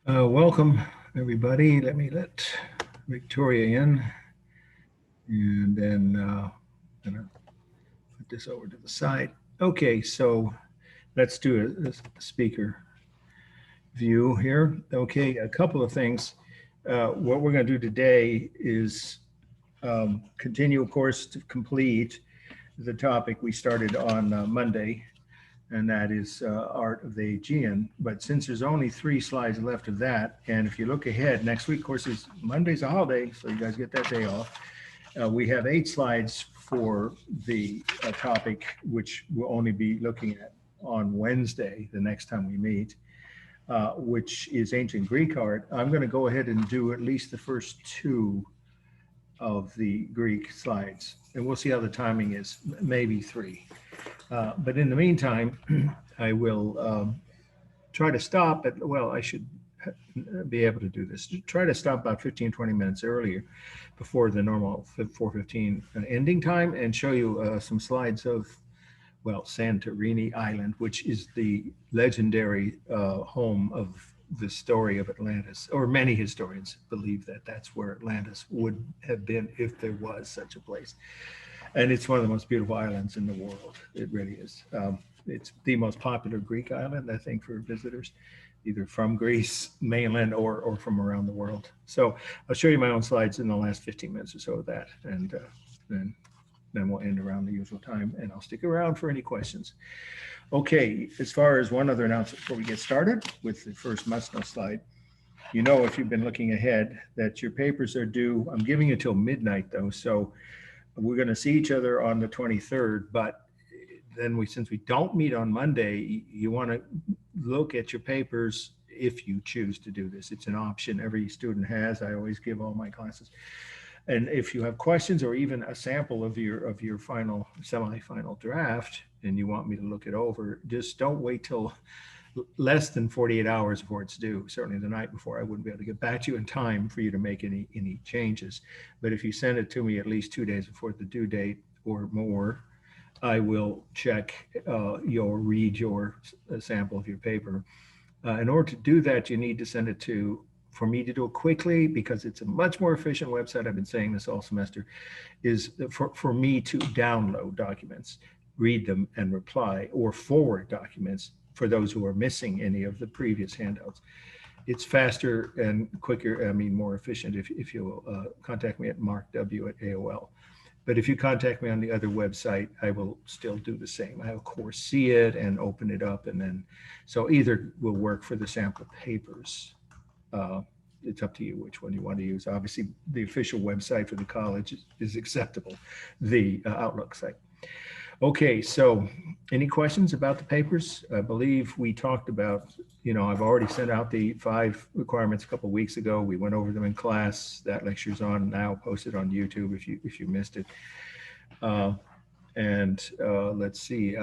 Welcome, everybody. Let me let Victoria in, and then gonna put this over to the side. Okay, so let's do a speaker view here. Okay, a couple of things. What we're going to do today is continue, of course, to complete the topic we started on Monday, and that is art of the Aegean. But since there's only 3 slides left of that, and if you look ahead, next week, of course, is Monday's a holiday, so you guys get that day off. We have 8 slides for the topic, which we'll only be looking at on Wednesday, the next time we meet, which is ancient Greek art. I'm going to go ahead and do at least the first 2 of the Greek slides, and we'll see how the timing is, maybe 3. But in the meantime, I will try to stop at, well, I should be able to do this. Try to stop about 15, 20 minutes earlier before the normal 4:15 ending time and show you some slides of, well, Santorini Island, which is the legendary home of the story of Atlantis, or many historians believe that that's where Atlantis would have been if there was such a place. And it's one of the most beautiful islands in the world. It really is. It's the most popular Greek island, I think, for visitors, either from Greece, mainland, or from around the world. So I'll show you my own slides in the last 15 minutes or so of that. And then we'll end around the usual time, and I'll stick around for any questions. Okay, as far as one other announcement before we get started with the first must-know slide, you know, if you've been looking ahead, that your papers are due. I'm giving you till midnight, though, so we're going to see each other on the 23rd, but then since we don't meet on Monday, you want to look at your papers if you choose to do this. It's an option every student has. I always give all my classes. And if you have questions or even a sample of your final semi-final draft and you want me to look it over, just don't wait till less than 48 hours before it's due. Certainly the night before, I wouldn't be able to get back to you in time for you to make any changes. But if you send it to me at least 2 days before the due date or more, I will check read your sample of your paper. In order to do that, you need to send it for me to do it quickly, because it's a much more efficient website. I've been saying this all semester, is for me to download documents, read them and reply, or forward documents for those who are missing any of the previous handouts. It's faster and quicker, more efficient if you'll contact me at markw@AOL. But if you contact me on the other website, I will still do the same. I, of course, see it and open it up, and then, so either will work for the sample papers. It's up to you which one you want to use. Obviously, the official website for the college is acceptable, the Outlook site. Okay, so any questions about the papers? I believe we talked about, I've already sent out the 5 requirements a couple of weeks ago. We went over them in class. That lecture's on now, posted on YouTube if you missed it. Let's see,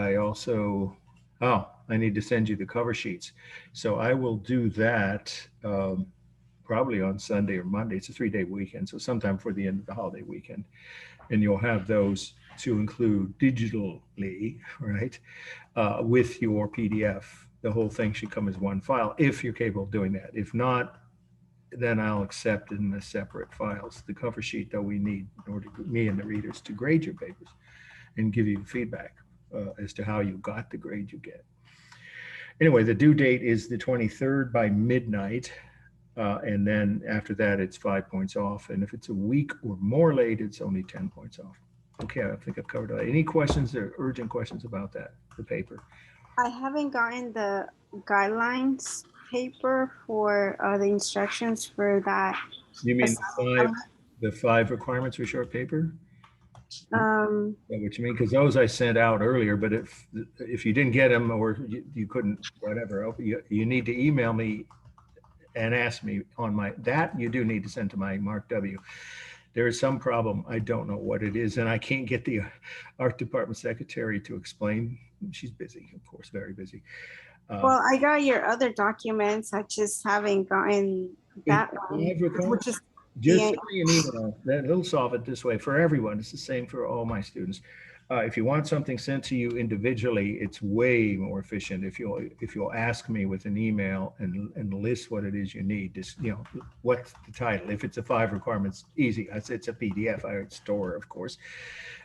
I need to send you the cover sheets. So I will do that probably on Sunday or Monday. It's a 3-day weekend, so sometime for the end of the holiday weekend. And you'll have those to include digitally, right, with your PDF. The whole thing should come as one file if you're capable of doing that. If not, then I'll accept in the separate files. The cover sheet, though, we need in order for me and the readers to grade your papers and give you feedback as to how you got the grade you get. Anyway, the due date is the 23rd by midnight. And then after that, it's 5 points off. And if it's a week or more late, it's only 10 points off. Okay, I think I've covered that. Any questions or urgent questions about that, the paper? I haven't gotten the guidelines paper for the instructions for that. You mean the five requirements for short paper? Is that what you mean? Because those I sent out earlier, but if you didn't get them or you couldn't, whatever, you need to email me and ask me on that you do need to send to my Mark W. There is some problem. I don't know what it is, and I can't get the art department secretary to explain. She's busy, of course, very busy. Well, I got your other documents. I just haven't gotten that one. Which is just send me an email. It'll solve it this way for everyone. It's the same for all my students. If you want something sent to you individually, it's way more efficient if you'll ask me with an email and list what it is you need. Just, you know, what's the title? If it's a 5 requirements, easy. It's a PDF. I would store, of course,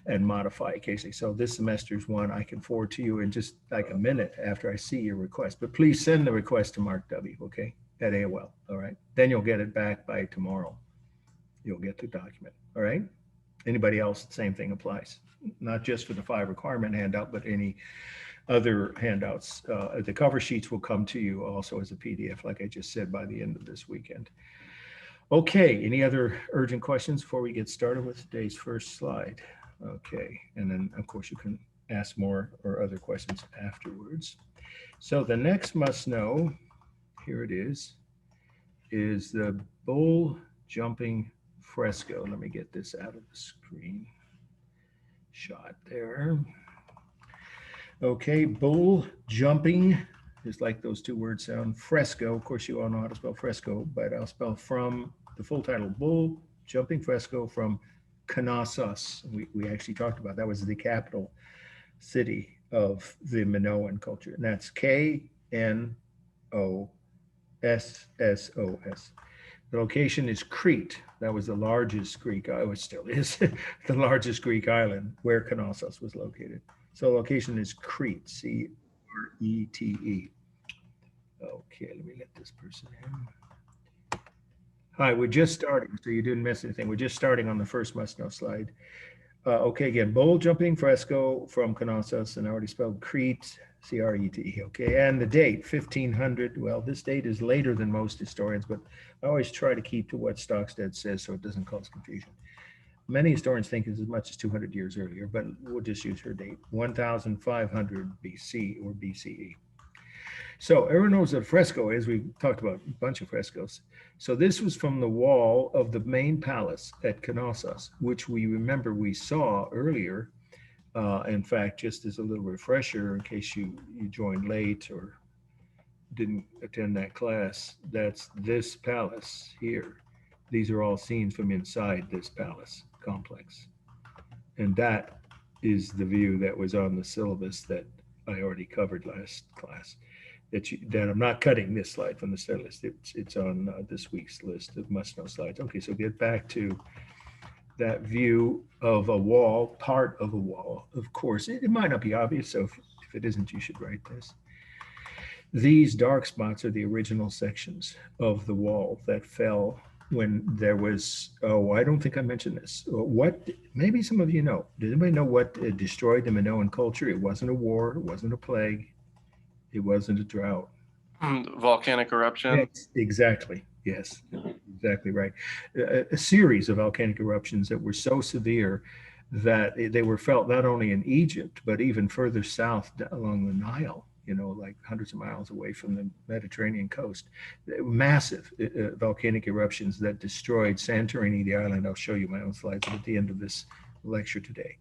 and modify occasionally. So this semester's one I can forward to you in just like a minute after I see your request. But please send the request to Mark W. Okay, at AOL. All right. Then you'll get it back by tomorrow. You'll get the document. All right. Anybody else, the same thing applies. Not just for the 5 requirement handout, but any other handouts. The cover sheets will come to you also as a PDF, like I just said, by the end of this weekend. Okay, any other urgent questions before we get started with today's first slide? Okay, and then of course you can ask more or other questions afterwards. So the next must know, here it is the bull jumping fresco. Let me get this out of the screen shot there. Okay, bull jumping, just like those 2 words sound. Fresco, of course you all know how to spell fresco, but I'll spell from the full title, bull jumping fresco from Knossos. We actually talked about that was the capital city of the Minoan culture, and that's Knossos. The location is Crete. That was the largest Greek, it still is, the largest Greek island where Knossos was located. So location is Crete, Crete. Okay, let me let this person in. Hi, we're just starting, so you didn't miss anything. We're just starting on the first must-know slide. Okay, again, bull jumping fresco from Knossos, and I already spelled Crete, Crete. Okay, and the date, 1500. Well, this date is later than most historians, but I always try to keep to what Stockstead says so it doesn't cause confusion. Many historians think it's as much as 200 years earlier, but we'll just use her date, 1500 BC or BCE. So everyone knows what a fresco is. We've talked about a bunch of frescoes. So this was from the wall of the main palace at Knossos, which we remember we saw earlier. In fact, just as a little refresher, in case you joined late or didn't attend that class, that's this palace here. These are all scenes from inside this palace complex. And that is the view that was on the syllabus that I already covered last class. That I'm not cutting this slide from the study list. It's on this week's list of must-know slides. Okay, so get back to that view of a wall, part of a wall. Of course, it might not be obvious, so if it isn't, you should write this. These dark spots are the original sections of the wall that fell when there was, I don't think I mentioned this. What, maybe some of you know, does anybody know what destroyed the Minoan culture? It wasn't a war, it wasn't a plague, it wasn't a drought. Volcanic eruption. Yes, exactly. Yes, exactly right. A series of volcanic eruptions that were so severe that they were felt not only in Egypt, but even further south along the Nile, you know, like hundreds of miles away from the Mediterranean coast. Massive volcanic eruptions that destroyed Santorini, the island. I'll show you my own slides at the end of this lecture today.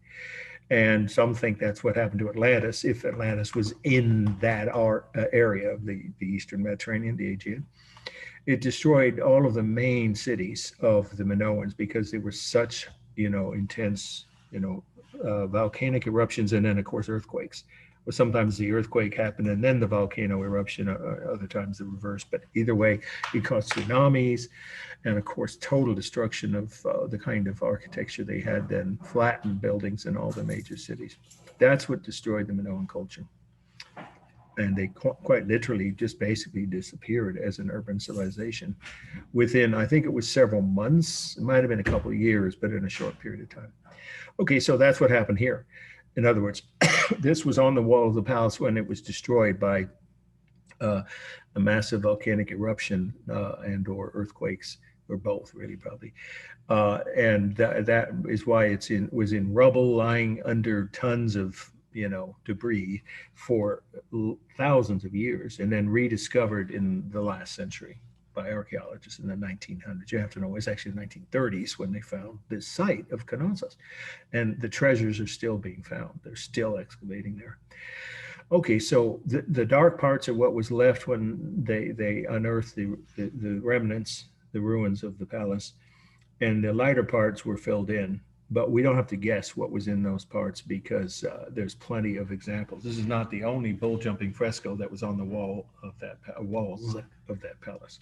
And some think that's what happened to Atlantis, if Atlantis was in that area of the Eastern Mediterranean, the Aegean. It destroyed all of the main cities of the Minoans because they were such, you know, intense, you know, volcanic eruptions, and then of course earthquakes. Well, sometimes the earthquake happened and then the volcano eruption, other times the reverse. But either way, it caused tsunamis and, of course, total destruction of the kind of architecture they had then, flattened buildings in all the major cities. That's what destroyed the Minoan culture. And they quite literally just basically disappeared as an urban civilization within, I think it was several months. It might have been a couple of years, but in a short period of time. Okay, so that's what happened here. In other words, this was on the wall of the palace when it was destroyed by a massive volcanic eruption and or earthquakes, or both, really, probably. And that is why it was in rubble, lying under tons of, you know, debris for thousands of years, and then rediscovered in the last century by archaeologists in the 1900s. You have to know, it's actually the 1930s when they found this site of Knossos, and the treasures are still being found. They're still excavating there. Okay, so the dark parts are what was left when they unearthed the remnants, the ruins of the palace, and the lighter parts were filled in but we don't have to guess what was in those parts because there's plenty of examples. This is not the only bull jumping fresco that was on the walls of that palace,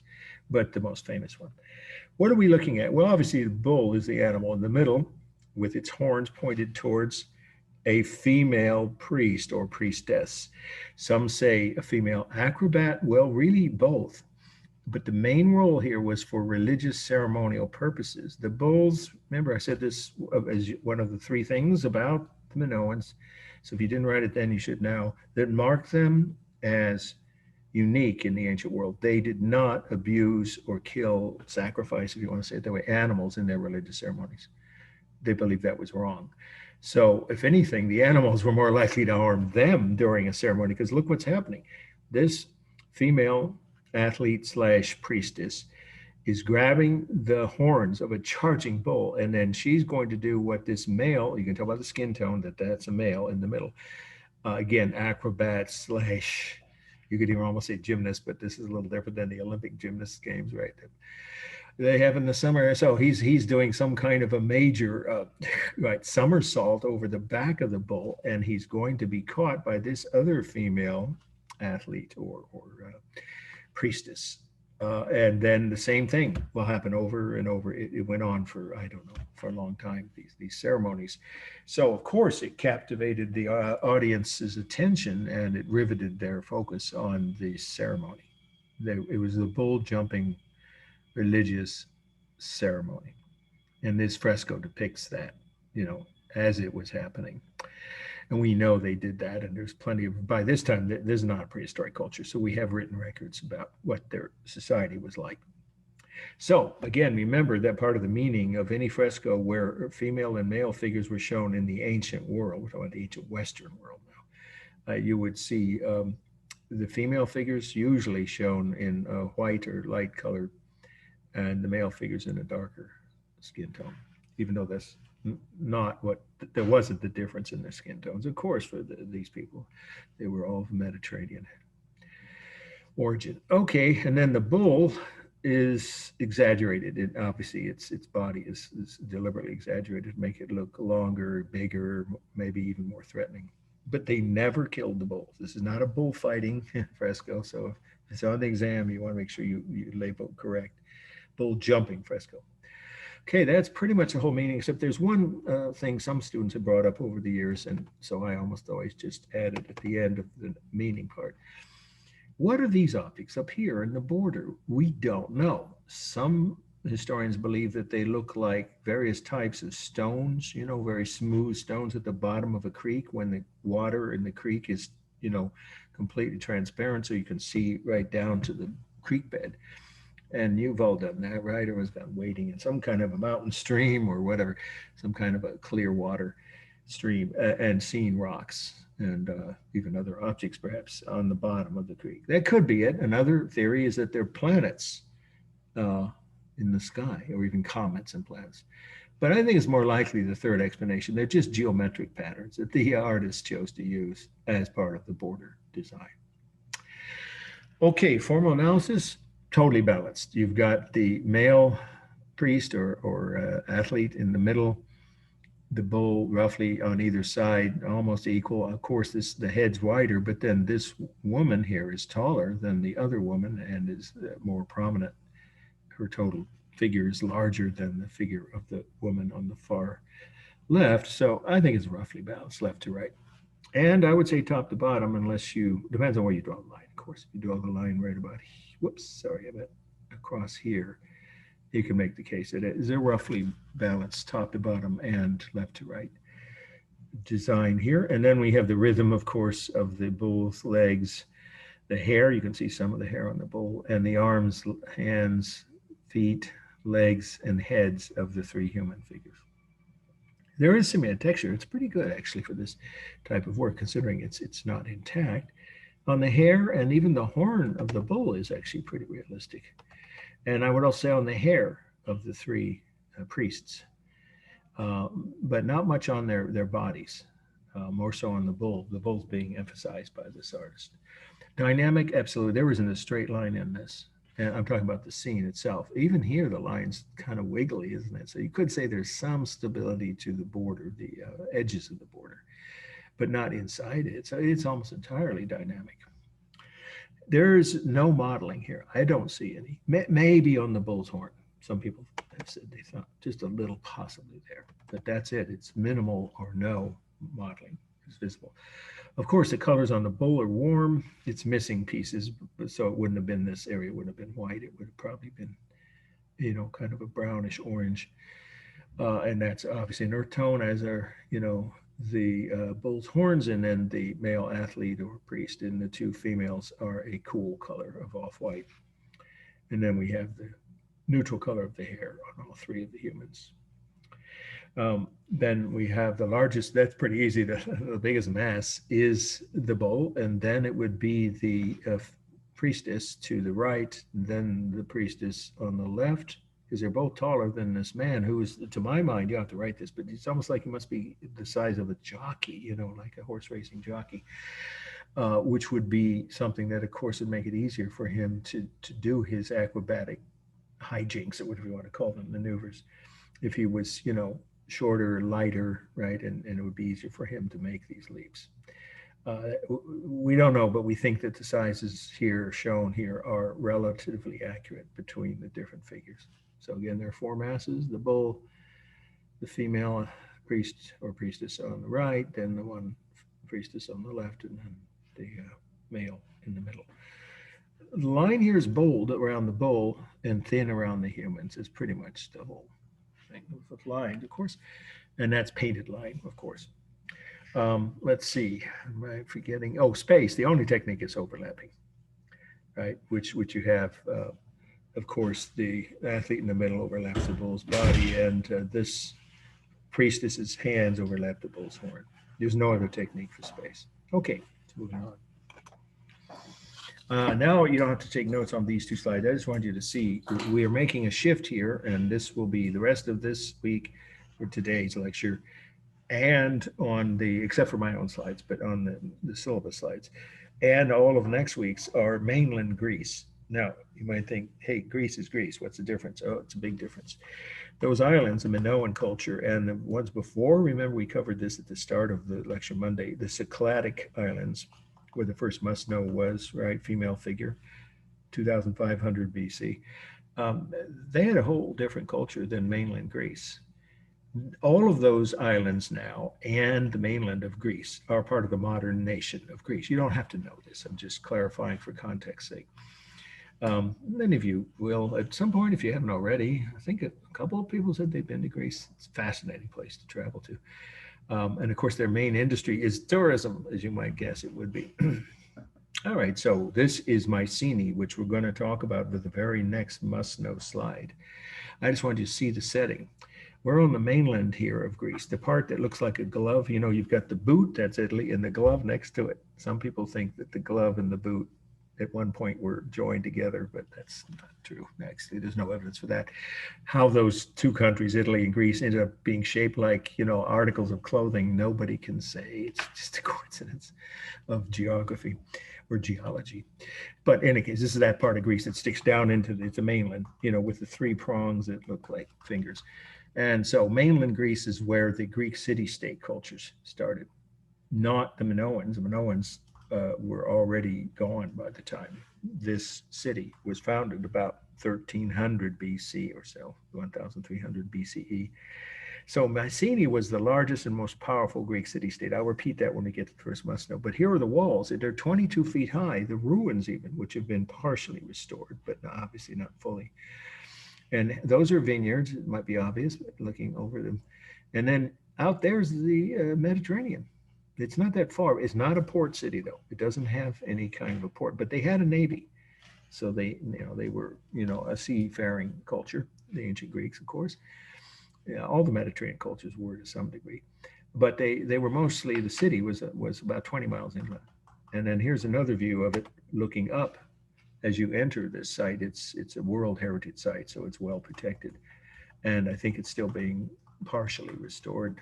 but the most famous one. What are we looking at? Well, obviously the bull is the animal in the middle with its horns pointed towards a female priest or priestess. Some say a female acrobat. Well, really both. But the main role here was for religious ceremonial purposes. The bulls, remember I said this as one of the three things about the Minoans. So if you didn't write it then, you should now, that marked them as unique in the ancient world. They did not abuse or kill, sacrifice, if you want to say it that way, animals in their religious ceremonies. They believed that was wrong. So if anything, the animals were more likely to harm them during a ceremony, because look what's happening. This female athlete / priestess is grabbing the horns of a charging bull, and then she's going to do what this male, you can tell by the skin tone that that's a male in the middle. Again, acrobat / you could even almost say gymnast, but this is a little different than the Olympic gymnast games, right? They have in the summer. So he's doing some kind of a major right somersault over the back of the bull, and he's going to be caught by this other female athlete or priestess. And then the same thing will happen over and over. It went on for, I don't know, for a long time, these ceremonies. So of course it captivated the audience's attention, and it riveted their focus on the ceremony. It was the bull jumping religious ceremony. And this fresco depicts that, as it was happening. And we know they did that, and there's plenty of, by this time, there's not a prehistoric culture, so we have written records about what their society was like. So again, remember that part of the meaning of any fresco where female and male figures were shown in the ancient world, we're talking about the ancient Western world now, you would see the female figures usually shown in white or light colored, and the male figures in a darker skin tone, even though that's not what, there wasn't the difference in their skin tones. Of course, for these people, they were all of Mediterranean origin. Okay, and then the bull is exaggerated. Obviously, its body is deliberately exaggerated to make it look longer, bigger, maybe even more threatening. But they never killed the bulls. This is not a bullfighting fresco, so if it's on the exam, you want to make sure you label correct. Bull jumping fresco. Okay, that's pretty much the whole meaning, except there's one thing some students have brought up over the years, and so I almost always just add it at the end of the meaning part. What are these objects up here in the border? We don't know. Some historians believe that they look like various types of stones, very smooth stones at the bottom of a creek when the water in the creek is, completely transparent, so you can see right down to the creek bed. And you've all done that, right? Or was been wading in some kind of a mountain stream or whatever, some kind of a clear water stream, and seen rocks and even other objects perhaps on the bottom of the creek. That could be it. Another theory is that they're planets in the sky, or even comets and planets. But I think it's more likely the third explanation. They're just geometric patterns that the artist chose to use as part of the border design. Okay, formal analysis. Totally balanced. You've got the male priest or athlete in the middle, the bull roughly on either side, almost equal. Of course, the head's wider, but then this woman here is taller than the other woman and is more prominent. Her total figure is larger than the figure of the woman on the far left. So I think it's roughly balanced left to right. And I would say top to bottom, unless depends on where you draw the line, of course. If you draw the line right about here, across here, you can make the case that they're roughly balanced top to bottom and left to right design here. And then we have the rhythm, of course, of the bull's legs, the hair, you can see some of the hair on the bull, and the arms, hands, feet, legs, and heads of the three human figures. There is some texture. It's pretty good, actually, for this type of work, considering it's not intact. On the hair and even the horn of the bull is actually pretty realistic. And I would also say on the hair of the three priests, but not much on their bodies, more so on the bull's being emphasized by this artist. Dynamic, absolutely. There isn't a straight line in this. And I'm talking about the scene itself. Even here, the line's kind of wiggly, isn't it? So you could say there's some stability to the border, the edges of the border, but not inside it. So it's almost entirely dynamic. There's no modeling here. I don't see any. Maybe on the bull's horn. Some people have said they thought just a little possibly there, but that's it. It's minimal or no modeling is visible. Of course, the colors on the bull are warm. It's missing pieces, so it wouldn't have been this area. Wouldn't have been white. It would have probably been, you know, kind of a brownish orange, and that's obviously an earth tone, as are, you know, the bull's horns, and then the male athlete or priest, and the two females are a cool color of off-white, and then we have the neutral color of the hair on all three of the humans. Then we have the largest, that's pretty easy, the biggest mass is the bull, and then it would be the priestess to the right, then the priestess on the left, because they're both taller than this man who is, to my mind, you have to write this, but it's almost like he must be the size of a jockey, you know, like a horse racing jockey, which would be something that, of course, would make it easier for him to do his acrobatic hijinks, or whatever you want to call them, maneuvers, if he was, you know, shorter, lighter, right? And it would be easier for him to make these leaps. We don't know, but we think that the sizes here shown here are relatively accurate between the different figures. So again, there are four masses: the bull, the female priest or priestess on the right, then the one priestess on the left, and then the male in the middle. The line here is bold around the bull and thin around the humans. Is pretty much the whole thing with lines, of course, and that's painted line, of course. Let's see, am I forgetting? Oh, space. The only technique is overlapping, right? Which you have, of course, the athlete in the middle overlaps the bull's body, and this priestess's hands overlap the bull's horn. There's no other technique for space. Okay, moving on. Now you don't have to take notes on these two slides. I just want you to see we are making a shift here, and this will be the rest of this week for today's lecture, and on the, except for my own slides, but on the syllabus slides, and all of next week's are mainland Greece. Now you might think, hey, Greece is Greece. What's the difference? Oh, it's a big difference. Those islands, the Minoan culture, and the ones before, remember we covered this at the start of the lecture Monday, the Cycladic Islands, where the first must-know was, right, female figure, 2500 BC. They had a whole different culture than mainland Greece. All of those islands now and the mainland of Greece are part of the modern nation of Greece. You don't have to know this. I'm just clarifying for context's sake. Many of you will at some point, if you haven't already. I think a couple of people said they've been to Greece. It's a fascinating place to travel to. And of course, their main industry is tourism, as you might guess it would be. All right, so this is Mycenae, which we're going to talk about with the very next must-know slide. I just want you to see the setting. We're on the mainland here of Greece, the part that looks like a glove. You know, you've got the boot, that's Italy, and the glove next to it. Some people think that the glove and the boot at one point were joined together, but that's not true. Actually, there's no evidence for that. How those two countries, Italy and Greece, ended up being shaped like, you know, articles of clothing, nobody can say. It's just a coincidence of geography or geology. But in any case, this is that part of Greece that sticks down into the mainland, you know, with the three prongs that look like fingers. And so mainland Greece is where the Greek city-state cultures started, not the Minoans. The Minoans were already gone by the time this city was founded, about 1300 BC or so, 1300 BCE. So Mycenae was the largest and most powerful Greek city-state. I'll repeat that when we get to the first must-know. But here are the walls. They're 22 feet high, the ruins even, which have been partially restored, but obviously not fully. And those are vineyards. It might be obvious, but looking over them. And then out there's the Mediterranean. It's not that far. It's not a port city, though. It doesn't have any kind of a port, but they had a navy. So they were, a seafaring culture, the ancient Greeks, of course. Yeah, all the Mediterranean cultures were to some degree, but they were mostly, the city was about 20 miles inland. And then here's another view of it looking up as you enter this site. It's a World Heritage Site, so it's well protected. And I think it's still being partially restored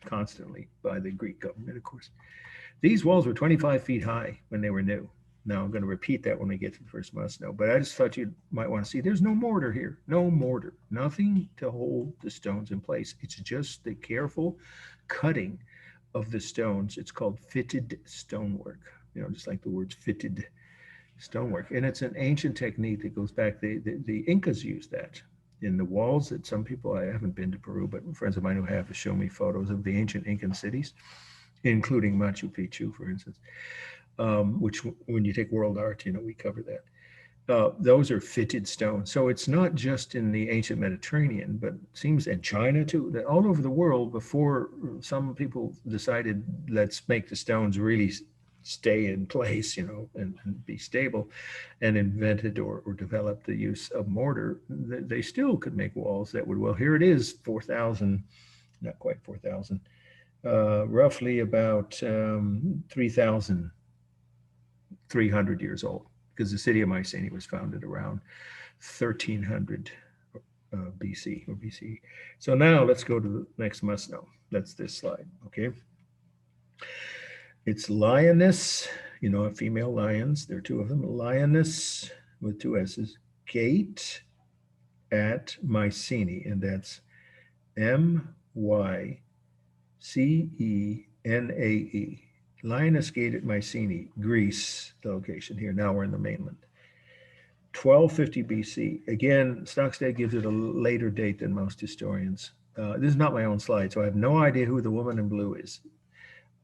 constantly by the Greek government, of course. These walls were 25 feet high when they were new. Now I'm going to repeat that when we get to the first must-know, but I just thought you might want to see there's no mortar here, no mortar, nothing to hold the stones in place. It's just the careful cutting of the stones. It's called fitted stonework, just like the words fitted stonework. And it's an ancient technique that goes back, the Incas used that in the walls that some people, I haven't been to Peru, but friends of mine who have shown me photos of the ancient Incan cities, including Machu Picchu, for instance. Which when you take world art, we cover that. Those are fitted stones. So it's not just in the ancient Mediterranean, but it seems in China too, that all over the world before some people decided, let's make the stones really stay in place, and be stable, and invented or developed the use of mortar, they still could make walls that would, well, here it is, 4,000, not quite 4,000, roughly about 3,000 300 years old, because the city of Mycenae was founded around 1300 BC or BCE. So now let's go to the next must-know. That's this slide, okay? It's Lioness, female lions. There are two of them. Lioness with two S's. Gate at Mycenae, and that's Mycenae. Lioness Gate at Mycenae, Greece, the location here. Now we're in the mainland. 1250 BC. Again, Stockstead gives it a later date than most historians. This is not my own slide, so I have no idea who the woman in blue is,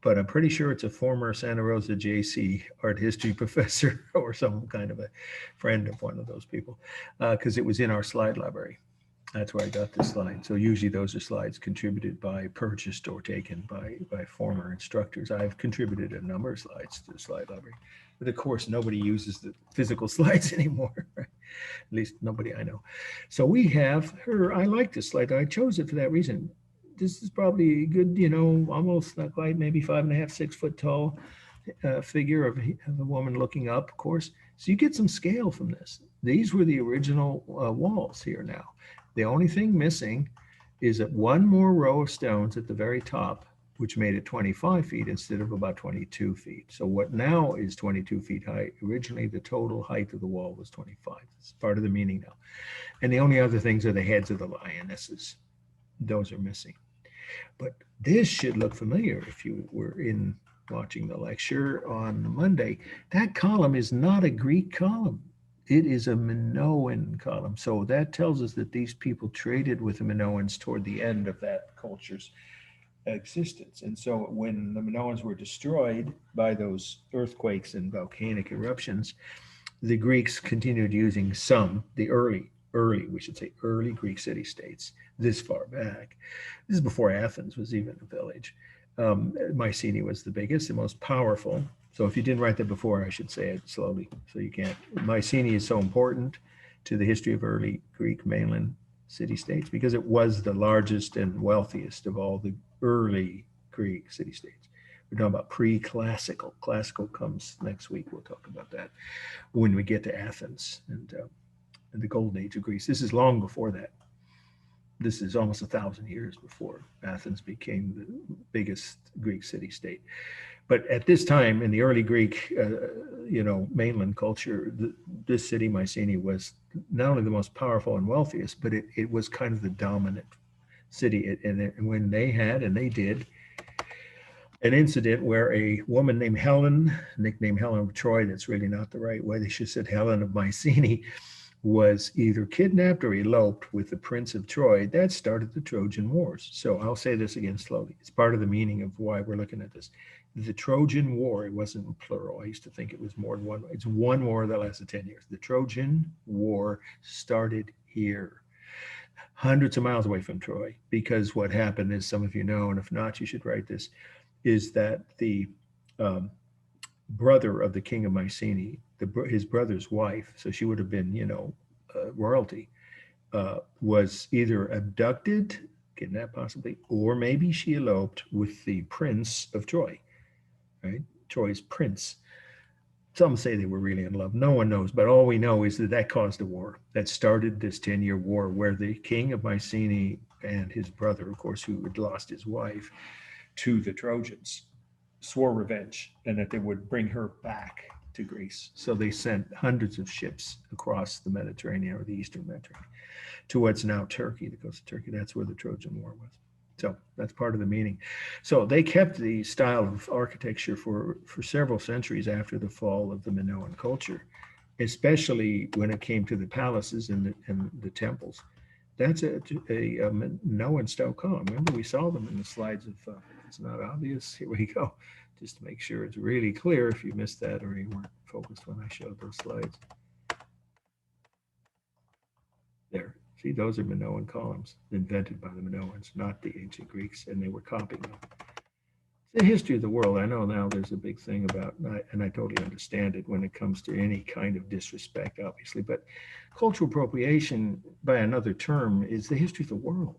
but I'm pretty sure it's a former Santa Rosa JC art history professor or some kind of a friend of one of those people, because it was in our slide library. That's where I got this slide. So usually those are slides contributed by, purchased or taken by former instructors. I've contributed a number of slides to the slide library, but of course nobody uses the physical slides anymore, right? At least nobody I know. So we have her. I like this slide. I chose it for that reason. This is probably a good, almost not quite, maybe 5.5, 6 foot tall figure of a woman looking up, of course. So you get some scale from this. These were the original walls here now. The only thing missing is that one more row of stones at the very top, which made it 25 feet instead of about 22 feet. So what now is 22 feet high, originally the total height of the wall was 25. It's part of the meaning now. And the only other things are the heads of the lionesses. Those are missing. But this should look familiar if you were in watching the lecture on Monday. That column is not a Greek column. It is a Minoan column. So that tells us that these people traded with the Minoans toward the end of that culture's existence. And so when the Minoans were destroyed by those earthquakes and volcanic eruptions, the Greeks continued using the early Greek city-states this far back. This is before Athens was even a village. Mycenae was the biggest, the most powerful. So if you didn't write that before, I should say it slowly so you can't. Mycenae is so important to the history of early Greek mainland city-states because it was the largest and wealthiest of all the early Greek city-states. We're talking about pre-classical. Classical comes next week. We'll talk about that when we get to Athens and the golden age of Greece. This is long before that. This is almost 1,000 years before Athens became the biggest Greek city-state. But at this time, in the early Greek, mainland culture, this city, Mycenae, was not only the most powerful and wealthiest, but it was kind of the dominant city. And when they did, an incident where a woman named Helen, nicknamed Helen of Troy, that's really not the right way, they should have said Helen of Mycenae, was either kidnapped or eloped with the Prince of Troy. That started the Trojan Wars. So I'll say this again slowly. It's part of the meaning of why we're looking at this. The Trojan War, it wasn't plural. I used to think it was more than one. It's one war that lasted 10 years. The Trojan War started here, hundreds of miles away from Troy, because what happened is, some of you know, and if not, you should write this, is that the brother of the king of Mycenae, his brother's wife, so she would have been, royalty, was either abducted, kidnapped possibly, or maybe she eloped with the prince of Troy, right? Troy's prince. Some say they were really in love. No one knows, but all we know is that caused a war that started this 10-year war where the king of Mycenae and his brother, of course, who had lost his wife to the Trojans, swore revenge and that they would bring her back to Greece. So they sent hundreds of ships across the Mediterranean, or the Eastern Mediterranean, to what's now Turkey, the coast of Turkey. That's where the Trojan War was. So that's part of the meaning. So they kept the style of architecture for several centuries after the fall of the Minoan culture, especially when it came to the palaces and the temples. That's a Minoan style column. Remember, we saw them in the slides of, it's not obvious, here we go, just to make sure it's really clear if you missed that or you weren't focused when I showed those slides. There. See, those are Minoan columns invented by the Minoans, not the ancient Greeks, and they were copying them. It's the history of the world. I know now there's a big thing about, and I totally understand it when it comes to any kind of disrespect, obviously, but cultural appropriation, by another term, is the history of the world.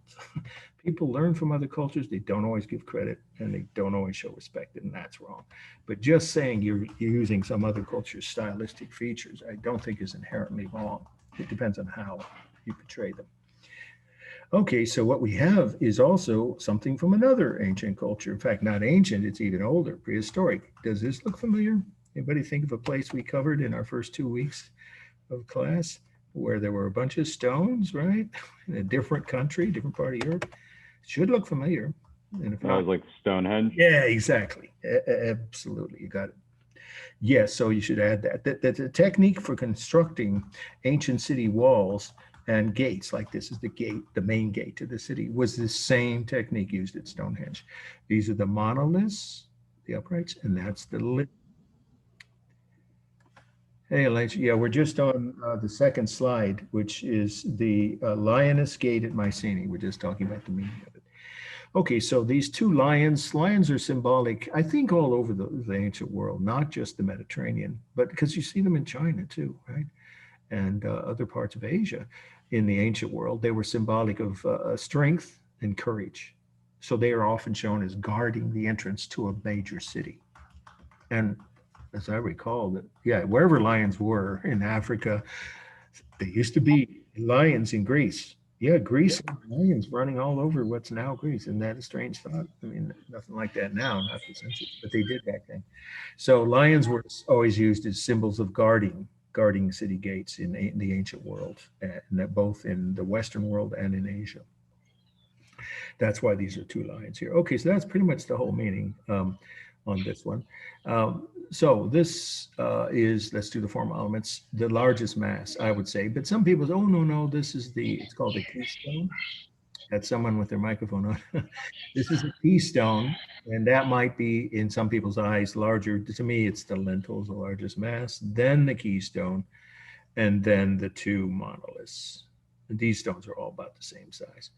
People learn from other cultures. They don't always give credit, and they don't always show respect, and that's wrong. But just saying you're using some other culture's stylistic features, I don't think is inherently wrong. It depends on how you portray them. Okay, so what we have is also something from another ancient culture. In fact, not ancient, it's even older, prehistoric. Does this look familiar? Anybody think of a place we covered in our first 2 weeks of class where there were a bunch of stones, right? In a different country, different part of Europe? Should look familiar. And if That was like Stonehenge. yeah, exactly. Absolutely, you got it. Yes, so you should add that. That the technique for constructing ancient city walls and gates, like this is the gate, the main gate to the city, was the same technique used at Stonehenge. These are the monoliths, the uprights, and that's the lid. Hey, Elijah, yeah, we're just on the second slide, which is the Lioness gate at Mycenae. We're just talking about the meaning of it. Okay, so these two lions are symbolic, I think, all over the ancient world, not just the Mediterranean, but because you see them in China too, right? And other parts of Asia in the ancient world, they were symbolic of strength and courage. So they are often shown as guarding the entrance to a major city. And as I recall, that yeah, wherever lions were in Africa, there used to be lions in Greece. Yeah, Greece, lions running all over what's now Greece. Isn't that a strange thought? I mean, nothing like that now, not the census, but they did back then. So lions were always used as symbols of guarding city gates in the ancient world, and that both in the Western world and in Asia. That's why these are two lions here. Okay, so that's pretty much the whole meaning on this one. So this is, let's do the formal elements, the largest mass, I would say. But some people say, oh, no, this is it's called the Keystone. That's someone with their microphone on. This is a Keystone, and that might be, in some people's eyes, larger. To me, it's the lintels, the largest mass, then the Keystone, and then the two monoliths. And these stones are all about the same size.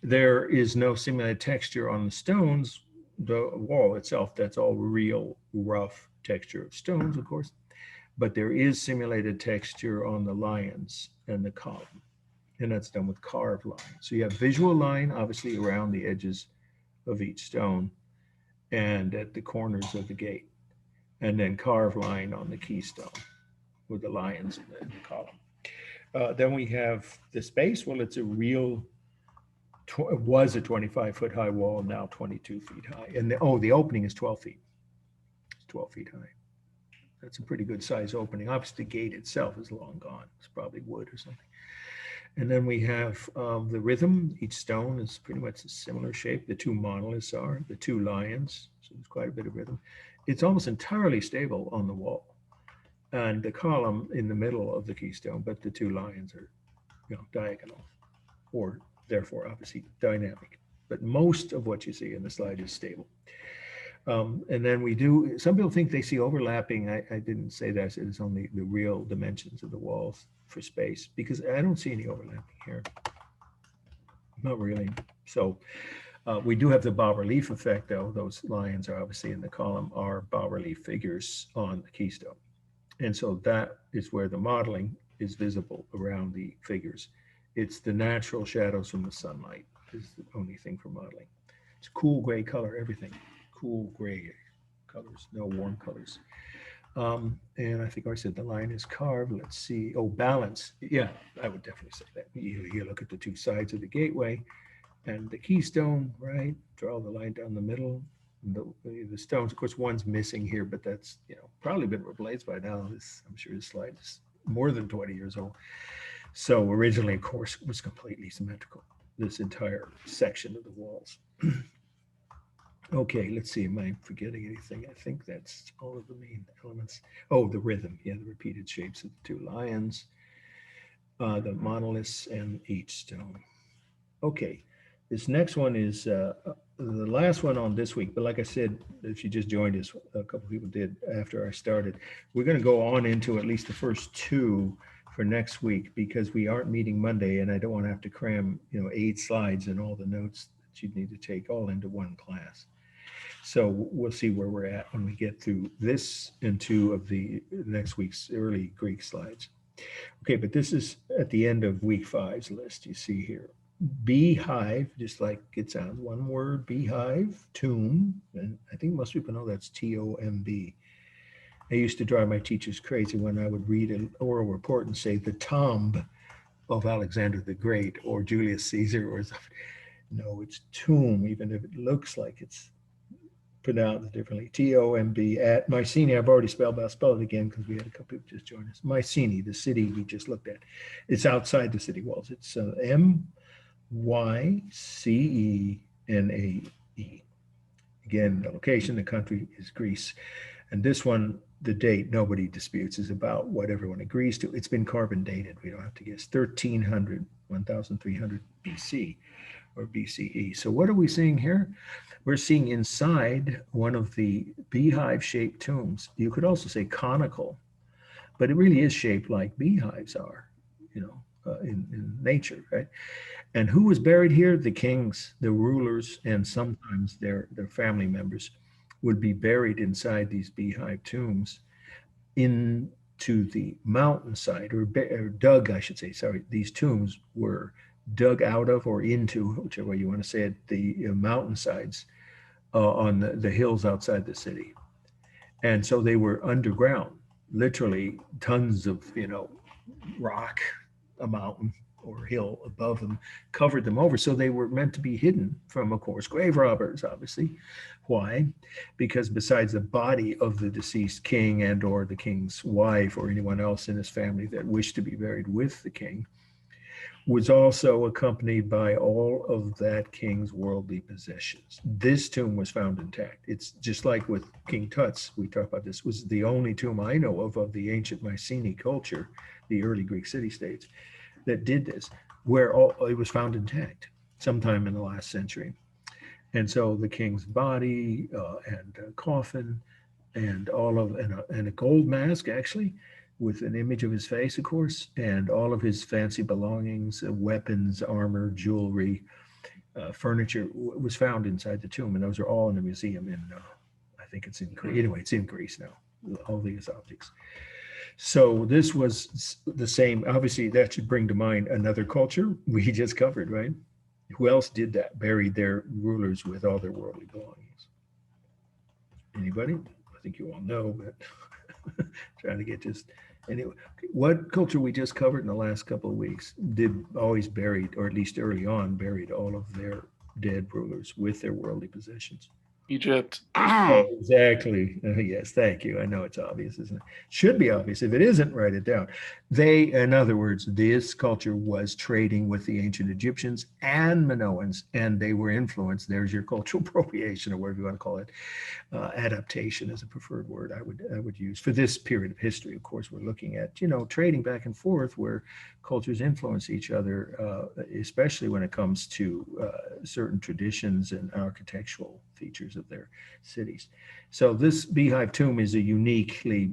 There is no simulated texture on the stones. The wall itself, that's all real rough texture of stones, of course, but there is simulated texture on the lions and the column, and that's done with carved line. So you have visual line, obviously, around the edges of each stone and at the corners of the gate, and then carved line on the keystone with the lions and the column. Then we have the space. Well, it's a real, it was a 25-foot high wall, now 22 feet high. And the opening is 12 feet. It's 12 feet high. That's a pretty good size opening. Obviously, the gate itself is long gone. It's probably wood or something. And then we have the rhythm. Each stone is pretty much a similar shape. The two monoliths are, the two lions. So there's quite a bit of rhythm. It's almost entirely stable on the wall. And the column in the middle of the keystone, but the two lions are, diagonal, or therefore obviously dynamic. But most of what you see in the slide is stable. And then some people think they see overlapping. I didn't say that. I said it's only the real dimensions of the walls for space, because I don't see any overlapping here. Not really. So we do have the bas-relief effect, though. Those lions are obviously in the column are bas-relief figures on the keystone. And so that is where the modeling is visible around the figures. It's the natural shadows from the sunlight is the only thing for modeling. It's cool gray color, everything. Cool gray colors, no warm colors. And I think I said the line is carved. Let's see. Oh, balance. Yeah, I would definitely say that. You look at the two sides of the gateway and the keystone, right? Draw the line down the middle. the stones. Of course, one's missing here, but that's, probably been replaced by now. I'm sure this slide is more than 20 years old. So originally, of course, it was completely symmetrical, this entire section of the walls. Okay, let's see. Am I forgetting anything? I think that's all of the main elements. Oh, the rhythm. Yeah, the repeated shapes of the two lions, the monoliths, and each stone. Okay, this next one is the last one on this week. But like I said, if you just joined us, a couple people did after I started. We're going to go on into at least the first two for next week because we aren't meeting Monday, and I don't want to have to cram 8 slides and all the notes that you'd need to take all into one class. So we'll see where we're at when we get through this and 2 of the next week's early Greek slides. Okay, but this is at the end of week 5's list you see here. Beehive, just like it sounds, one word, Beehive Tomb, and I think most people know that's T-O-M-B. I used to drive my teachers crazy when I would read an oral report and say the tomb of Alexander the Great or Julius Caesar or something. No, it's tomb, even if it looks like it's pronounced differently. T-O-M-B at Mycenae. I've already spelled, but I'll spell it again because we had a couple people just join us. Mycenae, the city we just looked at. It's outside the city walls. It's M-Y-C-E-N-A-E. Again, the location, the country is Greece. And this one, the date, nobody disputes, is about what everyone agrees to. It's been carbon dated. We don't have to guess. 1300 BC or BCE. So what are we seeing here? We're seeing inside one of the beehive-shaped tombs. You could also say conical, but it really is shaped like beehives are, in nature, right? And who was buried here? The kings, the rulers, and sometimes their family members would be buried inside these beehive tombs into the mountainside, or dug, I should say, sorry. These tombs were dug out of or into, whichever way you want to say it, the mountainsides on the hills outside the city. And so they were underground, literally tons of, rock, a mountain or hill above them covered them over. So they were meant to be hidden from, of course, grave robbers, obviously. Why? Because besides the body of the deceased king and or the king's wife or anyone else in his family that wished to be buried with the king, was also accompanied by all of that king's worldly possessions. This tomb was found intact. It's just like with King Tut's, we talked about this, was the only tomb I know of the ancient Mycenae culture, the early Greek city-states, that did this, where it was found intact sometime in the last century. And so the king's body and coffin and and a gold mask, actually, with an image of his face, of course, and all of his fancy belongings, weapons, armor, jewelry, furniture was found inside the tomb. And those are all in a museum in, I think it's in Greece. Anyway, it's in Greece now, all these objects. So this was the same. Obviously, that should bring to mind another culture we just covered, right? Who else did that? Buried their rulers with all their worldly belongings. Anybody? I think you all know, but trying to get just anyway. What culture we just covered in the last couple of weeks did always buried, or at least early on, buried all of their dead rulers with their worldly possessions? Egypt. Exactly. Yes, thank you. I know it's obvious, isn't it? Should be obvious. If it isn't, write it down. In other words, this culture was trading with the ancient Egyptians and Minoans, and they were influenced. There's your cultural appropriation, or whatever you want to call it. Adaptation is a preferred word I would use for this period of history. Of course, we're looking at, trading back and forth where cultures influence each other, especially when it comes to certain traditions and architectural features of their cities. So this Beehive Tomb is a uniquely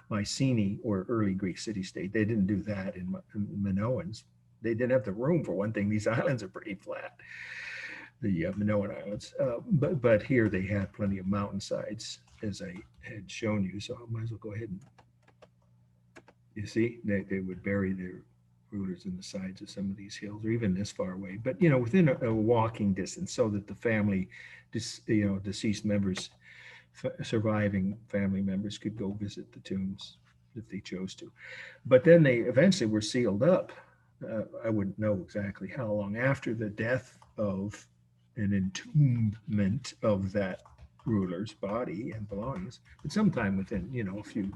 Mycenae or early Greek city-state. They didn't do that in Minoans. They didn't have the room, for one thing. These islands are pretty flat, the Minoan Islands. But here they had plenty of mountainsides, as I had shown you. So I might as well go ahead and, you see, they would bury their rulers in the sides of some of these hills, or even this far away, but within a walking distance, so that the family, deceased members, surviving family members could go visit the tombs if they chose to. But then they eventually were sealed up. I wouldn't know exactly how long after the death of an entombment of that ruler's body and belongings. But sometime within, a few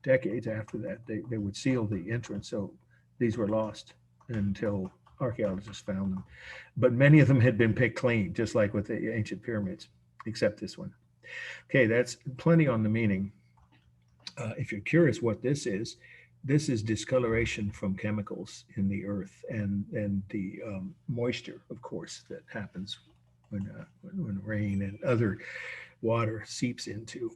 decades after that, they would seal the entrance. So these were lost until archaeologists found them. But many of them had been picked clean, just like with the ancient pyramids, except this one. Okay, that's plenty on the meaning. If you're curious what this is discoloration from chemicals in the earth and the moisture, of course, that happens when rain and other water seeps into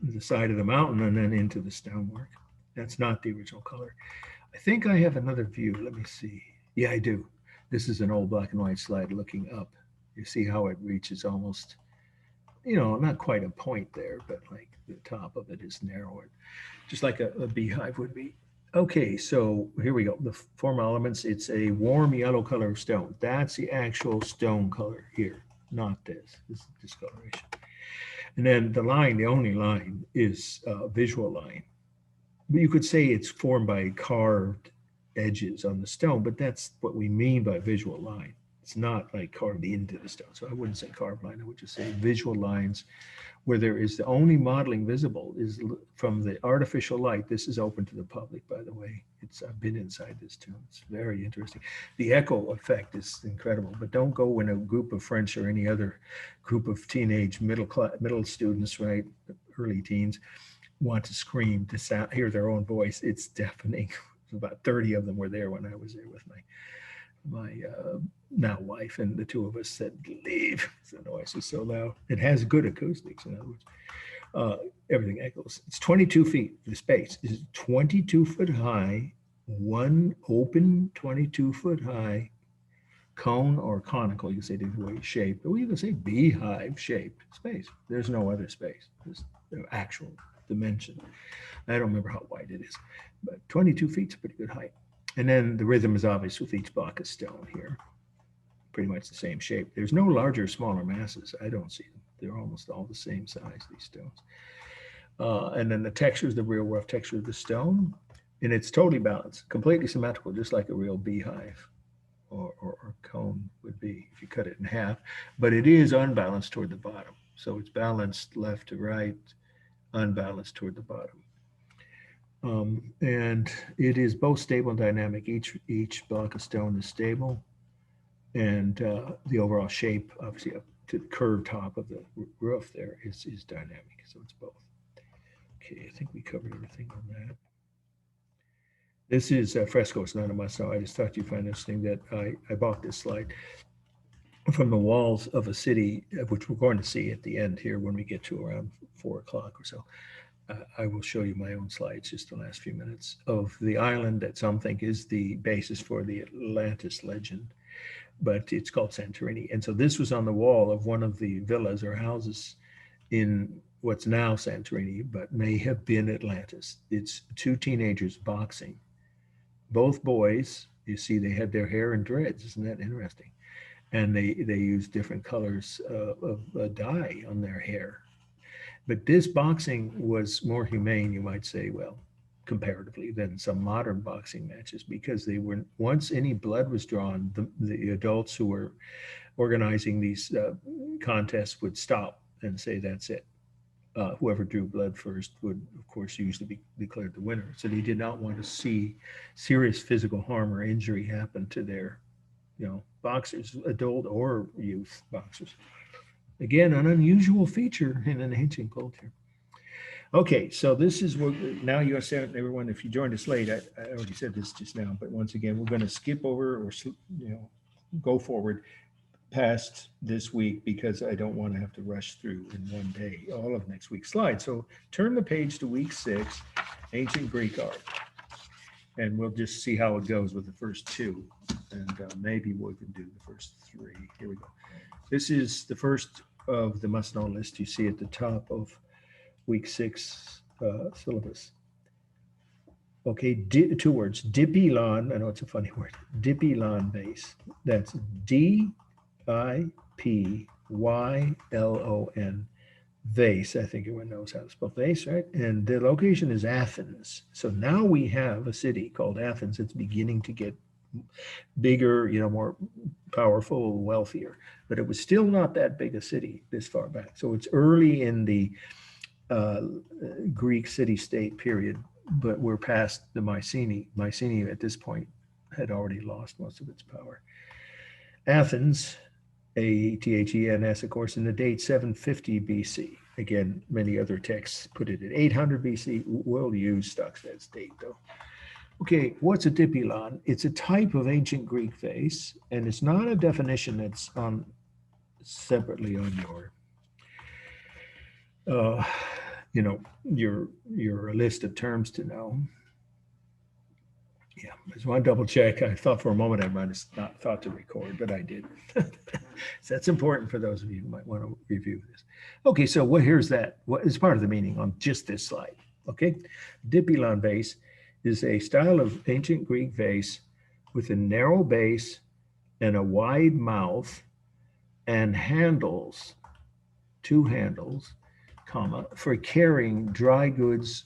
the side of the mountain and then into the stonework. That's not the original color. I think I have another view. Let me see. Yeah, I do. This is an old black and white slide looking up. You see how it reaches almost, not quite a point there, but like the top of it is narrower, just like a beehive would be. Okay, so here we go. The formal elements, it's a warm yellow color of stone. That's the actual stone color here, not this. This is discoloration. And then the line, the only line, is a visual line. You could say it's formed by carved edges on the stone, but that's what we mean by visual line. It's not like carved into the stone. So I wouldn't say carved line, I would just say visual lines where there is the only modeling visible is from the artificial light. This is open to the public, by the way. I've been inside this tomb. It's very interesting. The echo effect is incredible, but don't go when a group of French or any other group of teenage middle students, right, early teens, want to scream to hear their own voice. It's deafening. About 30 of them were there when I was there with my now wife, and the two of us said, leave. The noise is so loud. It has good acoustics, in other words. Everything echoes. It's 22 feet. The space is 22 foot high, one open 22 foot high cone or conical, you say the way shape, but we even say beehive shaped space. There's no other space. There's the actual dimension. I don't remember how wide it is, but 22 feet is a pretty good height. And then the rhythm is obvious with each block of stone here. Pretty much the same shape. There's no larger or smaller masses. I don't see them. They're almost all the same size, these stones. And then the texture is the real rough texture of the stone. And it's totally balanced, completely symmetrical, just like a real beehive or cone would be if you cut it in half. But it is unbalanced toward the bottom. So it's balanced left to right, unbalanced toward the bottom. And it is both stable and dynamic. Each block of stone is stable, and the overall shape, obviously up to the curved top of the roof there is dynamic. So it's both. Okay, I think we covered everything on that. This is Fresco. It's not a must-know. I just thought you'd find interesting that I bought this slide from the walls of a city, which we're going to see at the end here when we get to around 4 o'clock or so. I will show you my own slides, just the last few minutes, of the island that some think is the basis for the Atlantis legend, but it's called Santorini. And so this was on the wall of one of the villas or houses in what's now Santorini, but may have been Atlantis. It's two teenagers boxing. Both boys, you see they had their hair in dreads. Isn't that interesting? And they use different colors of dye on their hair. But this boxing was more humane, you might say, well, comparatively, than some modern boxing matches, because they were, once any blood was drawn, the adults who were organizing these contests would stop and say, that's it. Whoever drew blood first would, of course, usually be declared the winner. So they did not want to see serious physical harm or injury happen to their, boxers, adult or youth boxers. Again, an unusual feature in an ancient culture. Okay, so this is what, now you understand, everyone, if you joined us late, I already said this just now, but once again, we're going to skip over or, go forward past this week because I don't want to have to rush through in one day all of next week's slides. So turn the page to week 6, ancient Greek art, and we'll just see how it goes with the first 2, and maybe we can do the first 3. Here we go. This is the first of the must-know list you see at the top of week 6 syllabus. Okay, 2 words, dipylon. I know it's a funny word, dipylon vase. That's D-I-P-Y-L-O-N, vase. I think everyone knows how to spell vase, right? And the location is Athens. So now we have a city called Athens. It's beginning to get bigger, more powerful, wealthier. But it was still not that big a city this far back. So it's early in the Greek city-state period, but we're past the Mycenae. Mycenae at this point had already lost most of its power. Athens, Athens, of course, in the date 750 BC. Again, many other texts put it at 800 BC. We'll use Stuxnet's date, though. Okay, what's a dipylon? It's a type of ancient Greek vase, and it's not a definition that's on separately on your list of terms to know. Yeah, I just want to double check. I thought for a moment I might have not thought to record, but I did. So that's important for those of you who might want to review this. Okay, so here's that. What is part of the meaning on just this slide? Okay, dipylon vase is a style of ancient Greek vase with a narrow base and a wide mouth and handles, two handles, comma, for carrying dry goods,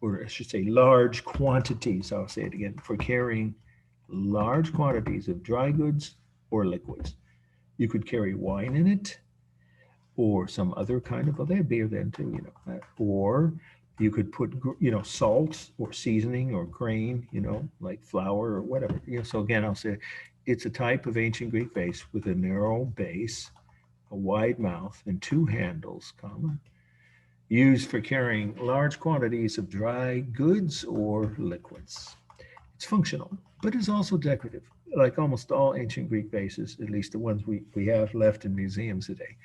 or I should say large quantities, I'll say it again, for carrying large quantities of dry goods or liquids. You could carry wine in it or some other kind of, well, they have beer then too, or you could put, salt or seasoning or grain, like flour or whatever. So again, I'll say it's a type of ancient Greek vase with a narrow base, a wide mouth, and two handles, comma, used for carrying large quantities of dry goods or liquids. It's functional, but it's also decorative, like almost all ancient Greek vases, at least the ones we have left in museums today.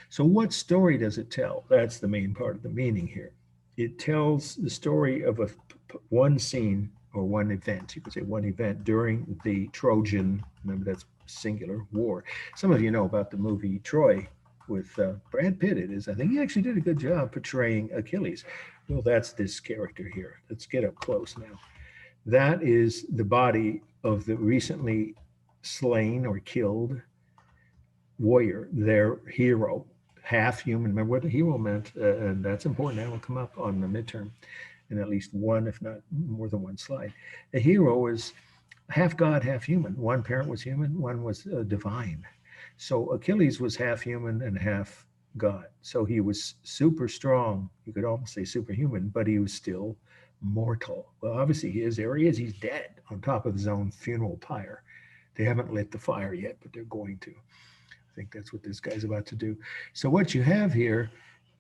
So what story does it tell? That's the main part of the meaning here. It tells the story of one scene or one event, you could say one event during the Trojan, remember that's singular, war. Some of you know about the movie Troy with Brad Pitt. It is, I think he actually did a good job portraying Achilles. Well, that's this character here. Let's get up close now. That is the body of the recently slain or killed warrior, their hero, half human. Remember what the hero meant, and that's important. That will come up on the midterm in at least one, if not more than one slide. A hero is half God, half human. One parent was human, one was divine. So Achilles was half human and half God. So he was super strong. You could almost say superhuman, but he was still mortal. Well, obviously there he is. He's dead on top of his own funeral pyre. They haven't lit the fire yet, but they're going to. I think that's what this guy's about to do. So what you have here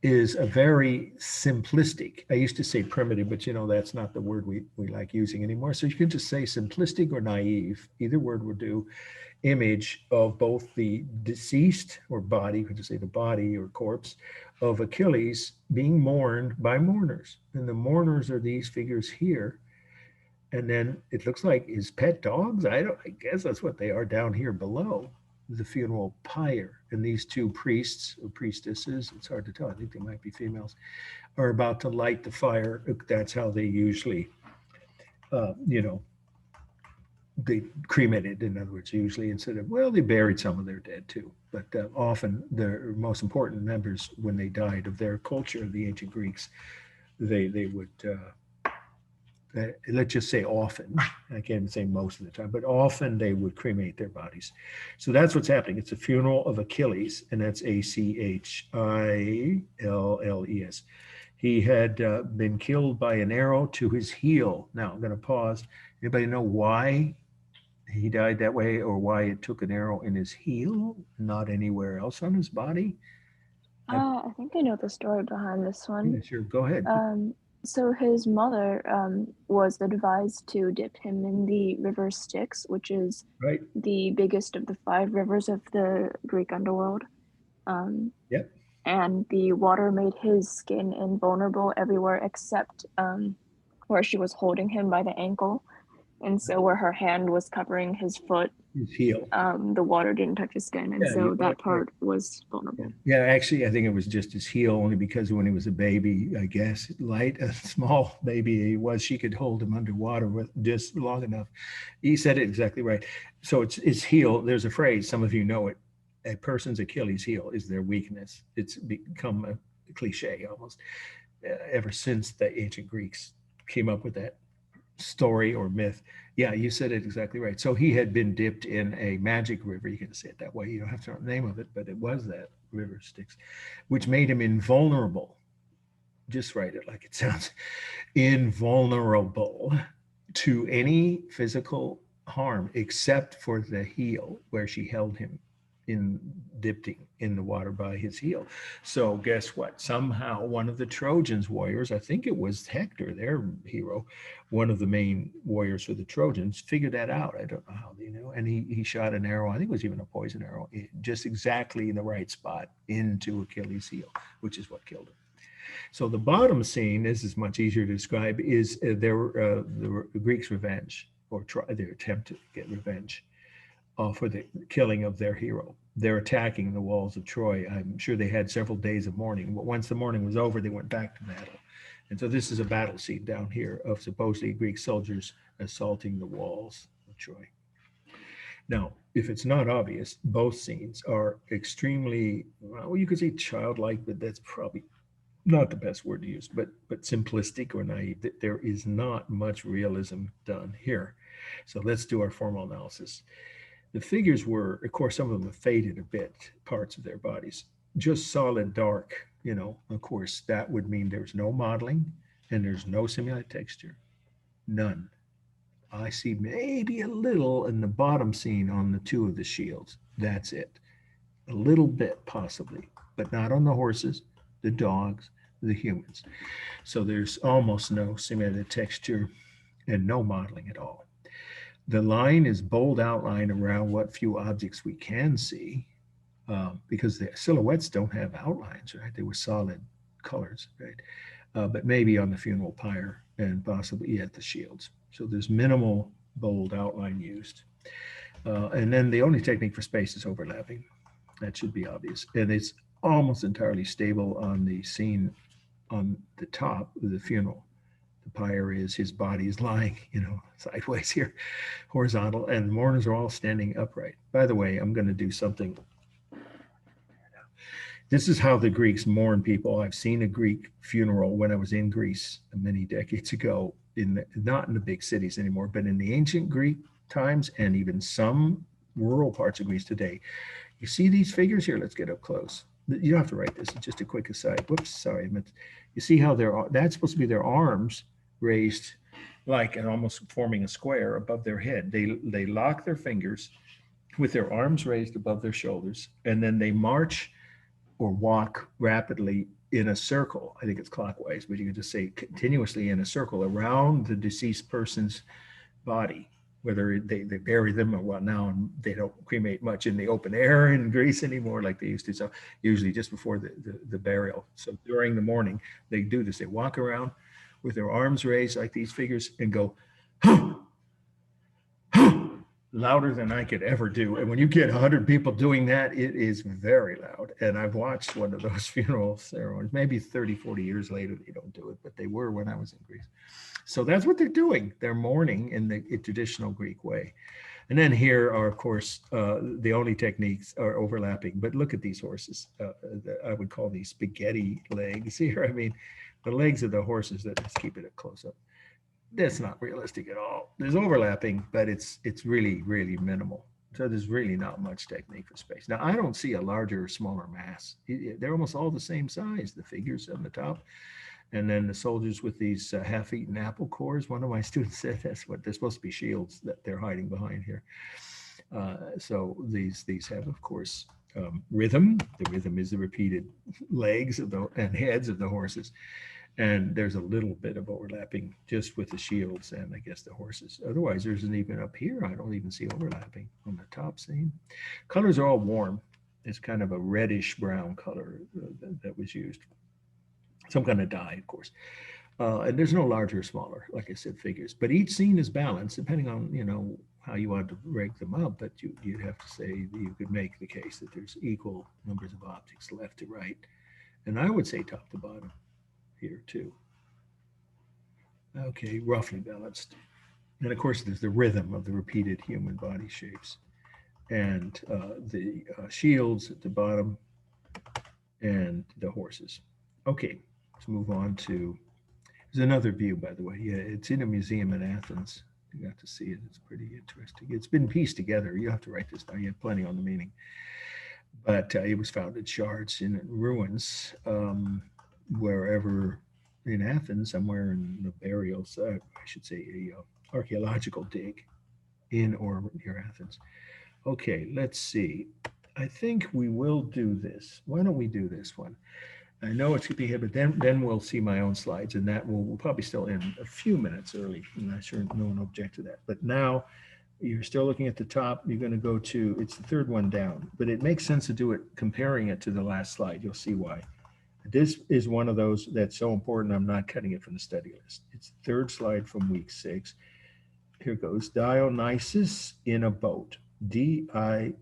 is a very simplistic, I used to say primitive, but that's not the word we like using anymore. So you can just say simplistic or naive, either word will do, image of both the deceased or body, you could just say the body or corpse of Achilles being mourned by mourners. And the mourners are these figures here. And then it looks like his pet dogs. I guess that's what they are down here below the funeral pyre. And these two priests or priestesses, it's hard to tell, I think they might be females, are about to light the fire. That's how they usually, they cremated, in other words, usually instead of, well, they buried some of their dead too. But often the most important members, when they died of their culture, the ancient Greeks, they would, let's just say often, I can't even say most of the time, but often they would cremate their bodies. So that's what's happening. It's a funeral of Achilles, and that's Achilles. He had been killed by an arrow to his heel. Now I'm going to pause. Anybody know why he died that way, or why it took an arrow in his heel, not anywhere else on his body? I think I know the story behind this one. Yeah, sure, go ahead. So his mother was advised to dip him in the river Styx, which is right. the biggest of the 5 rivers of the Greek underworld. Yep. And the water made his skin invulnerable everywhere except where she was holding him by the ankle. And so where her hand was covering his foot, his heel, the water didn't touch his skin. And so that part was vulnerable. Yeah, actually, I think it was just his heel, only because when he was a baby, I guess, a small baby he was, she could hold him underwater with just long enough. He said it exactly right. So it's his heel. There's a phrase, some of you know it, a person's Achilles heel is their weakness. It's become a cliche almost ever since the ancient Greeks came up with that story or myth. Yeah, you said it exactly right. So he had been dipped in a magic river. You can say it that way. You don't have to know the name of it, but it was that river Styx, which made him invulnerable. Just write it like it sounds. Invulnerable to any physical harm except for the heel where she held him in dipping in the water by his heel. So guess what? Somehow one of the Trojans warriors, I think it was Hector, their hero, one of the main warriors for the Trojans, figured that out. I don't know how they knew. And he shot an arrow, I think it was even a poison arrow, just exactly in the right spot into Achilles' heel, which is what killed him. So the bottom scene, this is much easier to describe, is the Greeks' revenge, or their attempt to get revenge for the killing of their hero. They're attacking the walls of Troy. I'm sure they had several days of mourning, but once the mourning was over, they went back to battle. And so this is a battle scene down here of supposedly Greek soldiers assaulting the walls of Troy. Now, if it's not obvious, both scenes are extremely, well, you could say childlike, but that's probably not the best word to use, but simplistic or naive. There is not much realism done here. So let's do our formal analysis. The figures were, of course, some of them have faded a bit, parts of their bodies, just solid dark, you know, of course, that would mean there's no modeling and there's no simulated texture, none. I see maybe a little in the bottom scene on the two of the shields. That's it. A little bit possibly, but not on the horses, the dogs, the humans. So there's almost no simulated texture and no modeling at all. The line is bold outline around what few objects we can see, because the silhouettes don't have outlines, right? They were solid colors, right? But maybe on the funeral pyre and possibly at the shields. So there's minimal bold outline used. And then the only technique for space is overlapping. That should be obvious. And it's almost entirely stable on the scene on the top of the funeral. The pyre is, his body is lying, you know, sideways here, horizontal, and the mourners are all standing upright. By the way, I'm going to do something. This is how the Greeks mourn people. I've seen a Greek funeral when I was in Greece many decades ago, not in the big cities anymore, but in the ancient Greek times and even some rural parts of Greece today. You see these figures here? Let's get up close. You don't have to write this. It's just a quick aside. Whoops, sorry. You see how that's supposed to be their arms raised like and almost forming a square above their head. They lock their fingers with their arms raised above their shoulders, and then they march or walk rapidly in a circle. I think it's clockwise, but you could just say continuously in a circle around the deceased person's body, whether they bury them or what. Now they don't cremate much in the open air in Greece anymore like they used to. So usually just before the burial. So during the morning, they do this. They walk around with their arms raised like these figures and go, louder than I could ever do. And when you get 100 people doing that, it is very loud. And I've watched one of those funeral ceremonies, maybe 30, 40 years later, they don't do it, but they were when I was in Greece. So that's what they're doing. They're mourning in the traditional Greek way. And then here are, of course, the only techniques are overlapping. But look at these horses. I would call these spaghetti legs here. I mean, the legs of the horses, let's keep it a close up. That's not realistic at all. There's overlapping, but it's really, really minimal. So there's really not much technique for space. Now, I don't see a larger or smaller mass. They're almost all the same size, the figures on the top. And then the soldiers with these half-eaten apple cores. One of my students said that's what they're supposed to be, shields that they're hiding behind here. So these have, of course, rhythm. The rhythm is the repeated legs of and heads of the horses. And there's a little bit of overlapping just with the shields and I guess the horses. Otherwise, there isn't even up here. I don't even see overlapping on the top scene. Colors are all warm. It's kind of a reddish brown color that was used. Some kind of dye, of course. And there's no larger or smaller, like I said, figures. But each scene is balanced depending on, you know, how you want to rank them up. But you'd have to say you could make the case that there's equal numbers of objects left to right. And I would say top to bottom here too. Okay, roughly balanced. And of course, there's the rhythm of the repeated human body shapes and the shields at the bottom and the horses. Okay, let's move on to There's another view, by the way. Yeah, it's in a museum in Athens. You got to see it. It's pretty interesting. It's been pieced together. You have to write this down. You have plenty on the meaning. But it was found in shards in ruins wherever in Athens, somewhere in the burials, I should say, a archaeological dig in or near Athens. Okay, let's see. I think we will do this. Why don't we do this one? I know it's going to be here, but then we'll see my own slides, and that we'll probably still end a few minutes early. I'm not sure no one will object to that. But now you're still looking at the top. You're going to go to, it's the third one down, but it makes sense to do it comparing it to the last slide. You'll see why. This is one of those that's so important, I'm not cutting it from the study list. It's the third slide from week 6. Here goes. Dionysus in a boat. Dionysus.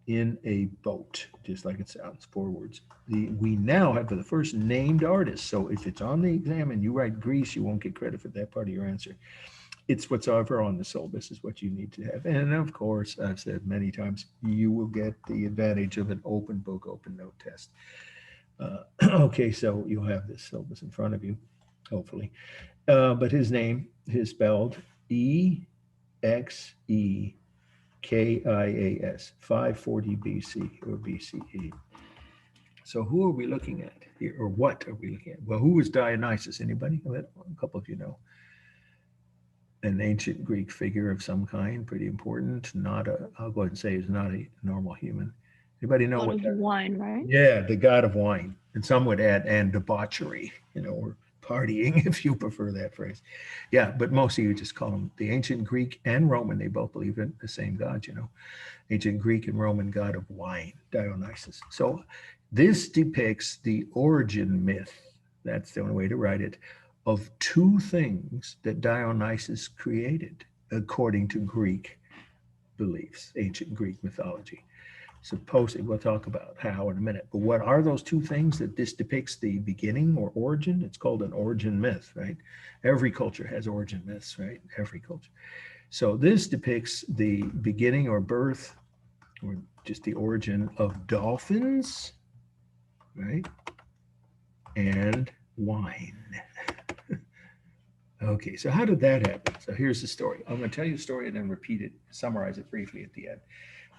In a boat, just like it sounds, 4 words. We now have the first named artist. So if it's on the exam and you write Greece, you won't get credit for that part of your answer. It's whatsoever on the syllabus is what you need to have. And of course, I've said many times, you will get the advantage of an open book, open note test. Okay, so you'll have this syllabus in front of you, hopefully. But his name is spelled EXE. KIAS, 540 BC or BCE. So who are we looking at here, or what are we looking at? Well, who was Dionysus? Anybody? A couple of you know. An ancient Greek figure of some kind, pretty important. I'll go ahead and say he's not a normal human. Anybody know God what of that? wine, right? Yeah, the god of wine. And some would add, and debauchery, or partying, if you prefer that phrase. Yeah, but most of you just call him the ancient Greek and Roman. They both believe in the same God, ancient Greek and Roman god of wine, Dionysus. So this depicts the origin myth, that's the only way to write it, of 2 things that Dionysus created according to Greek beliefs, ancient Greek mythology. Supposedly, we'll talk about how in a minute, but what are those 2 things that this depicts the beginning or origin? It's called an origin myth, right? Every culture has origin myths, right? Every culture. So this depicts the beginning or birth, or just the origin of dolphins, right? And wine. Okay, so how did that happen? So here's the story. I'm going to tell you the story and then repeat it, summarize it briefly at the end.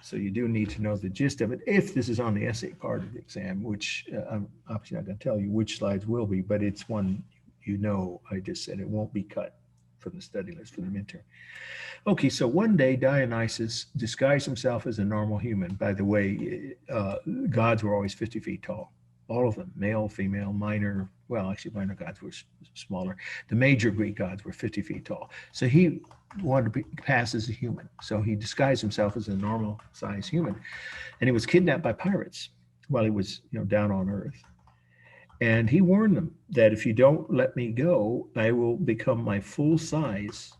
So you do need to know the gist of it if this is on the essay part of the exam, which I'm obviously not going to tell you which slides will be, but it's one I just said it won't be cut from the study list for the midterm. Okay, so one day Dionysus disguised himself as a normal human. By the way, gods were always 50 feet tall. All of them, male, female, minor. Well, actually, minor gods were smaller. The major Greek gods were 50 feet tall. So he wanted to pass as a human. So he disguised himself as a normal size human. And he was kidnapped by pirates while he was down on Earth. And he warned them that if you don't let me go, I will become my full size,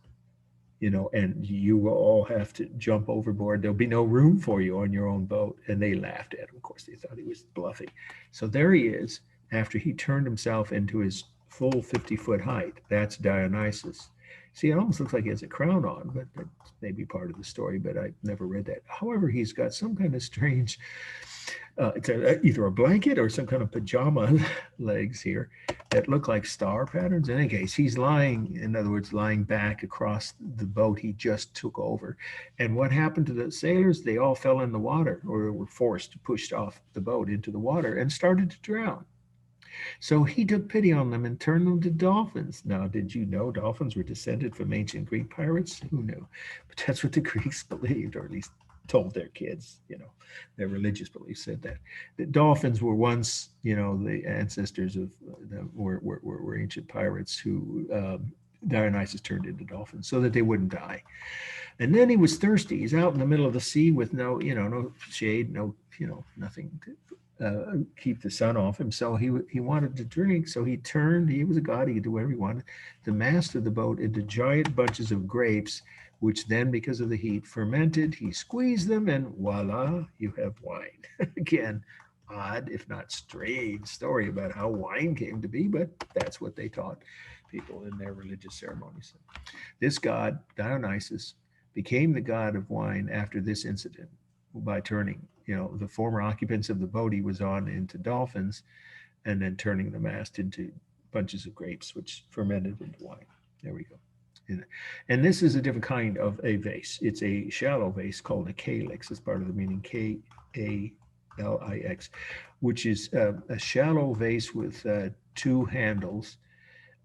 and you will all have to jump overboard. There'll be no room for you on your own boat. And they laughed at him. Of course, they thought he was bluffing. So there he is after he turned himself into his full 50-foot height. That's Dionysus. See, it almost looks like he has a crown on, but that's maybe part of the story, but I've never read that. However, he's got some kind of strange, it's either a blanket or some kind of pajama legs here that look like star patterns. In any case, he's lying, in other words, lying back across the boat he just took over. And what happened to the sailors? They all fell in the water, or were pushed off the boat into the water and started to drown. So he took pity on them and turned them to dolphins. Now, did you know dolphins were descended from ancient Greek pirates? Who knew? But that's what the Greeks believed, or at least told their kids, their religious beliefs said that. The dolphins were once, the ancestors of were ancient pirates who Dionysus turned into dolphins so that they wouldn't die. And then he was thirsty. He's out in the middle of the sea with no shade, no, nothing to keep the sun off him. So he wanted to drink. So he was a god, he could do whatever he wanted, the mast of the boat into giant bunches of grapes, which then, because of the heat, fermented. He squeezed them and voila, you have wine. Again, odd, if not strange story about how wine came to be, but that's what they taught people in their religious ceremonies. This god, Dionysus, became the god of wine after this incident by turning, the former occupants of the boat he was on into dolphins. and then turning the mast into bunches of grapes, which fermented into wine. There we go. And this is a different kind of a vase. It's a shallow vase called a calyx. It's part of the meaning Kalix, which is a shallow vase with two handles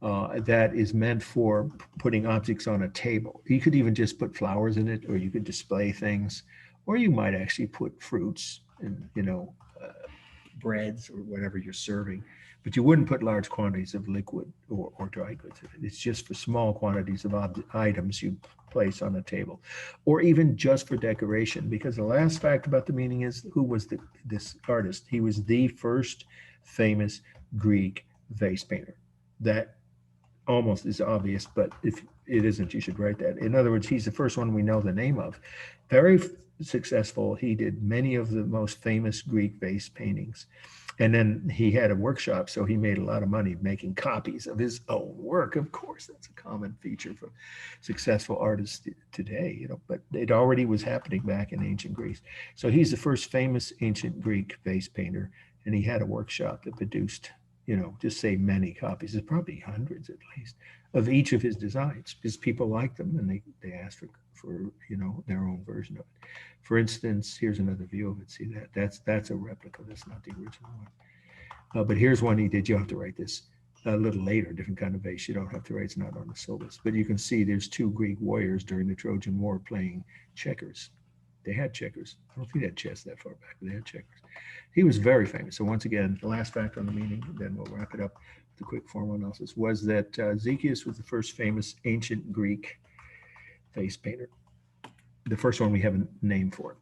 that is meant for putting objects on a table. You could even just put flowers in it, or you could display things, or you might actually put fruits and, breads or whatever you're serving. But you wouldn't put large quantities of liquid or dry goods in it. It's just for small quantities of items you place on a table, or even just for decoration. Because the last fact about the meaning is, who was this artist? He was the first famous Greek vase painter. That almost is obvious, but if it isn't, you should write that. In other words, he's the first one we know the name of. Very successful. He did many of the most famous Greek vase paintings. And then he had a workshop, so he made a lot of money making copies of his own work. Of course, that's a common feature for successful artists today, but it already was happening back in ancient Greece. So he's the first famous ancient Greek vase painter, and he had a workshop that produced, just say many copies. There's probably hundreds at least of each of his designs, because people liked them and they asked for their own version of it. For instance, here's another view of it. See that? That's a replica. That's not the original one. But here's one he did. You have to write this a little later, different kind of vase. You don't have to write, it's not on the syllabus. But you can see there's two Greek warriors during the Trojan War playing checkers. They had checkers. I don't think they had chess that far back, but they had checkers. He was very famous. So once again, the last fact on the meaning, then we'll wrap it up with a quick formal analysis, was that Zekius was the first famous ancient Greek vase painter. The first one we have a name for.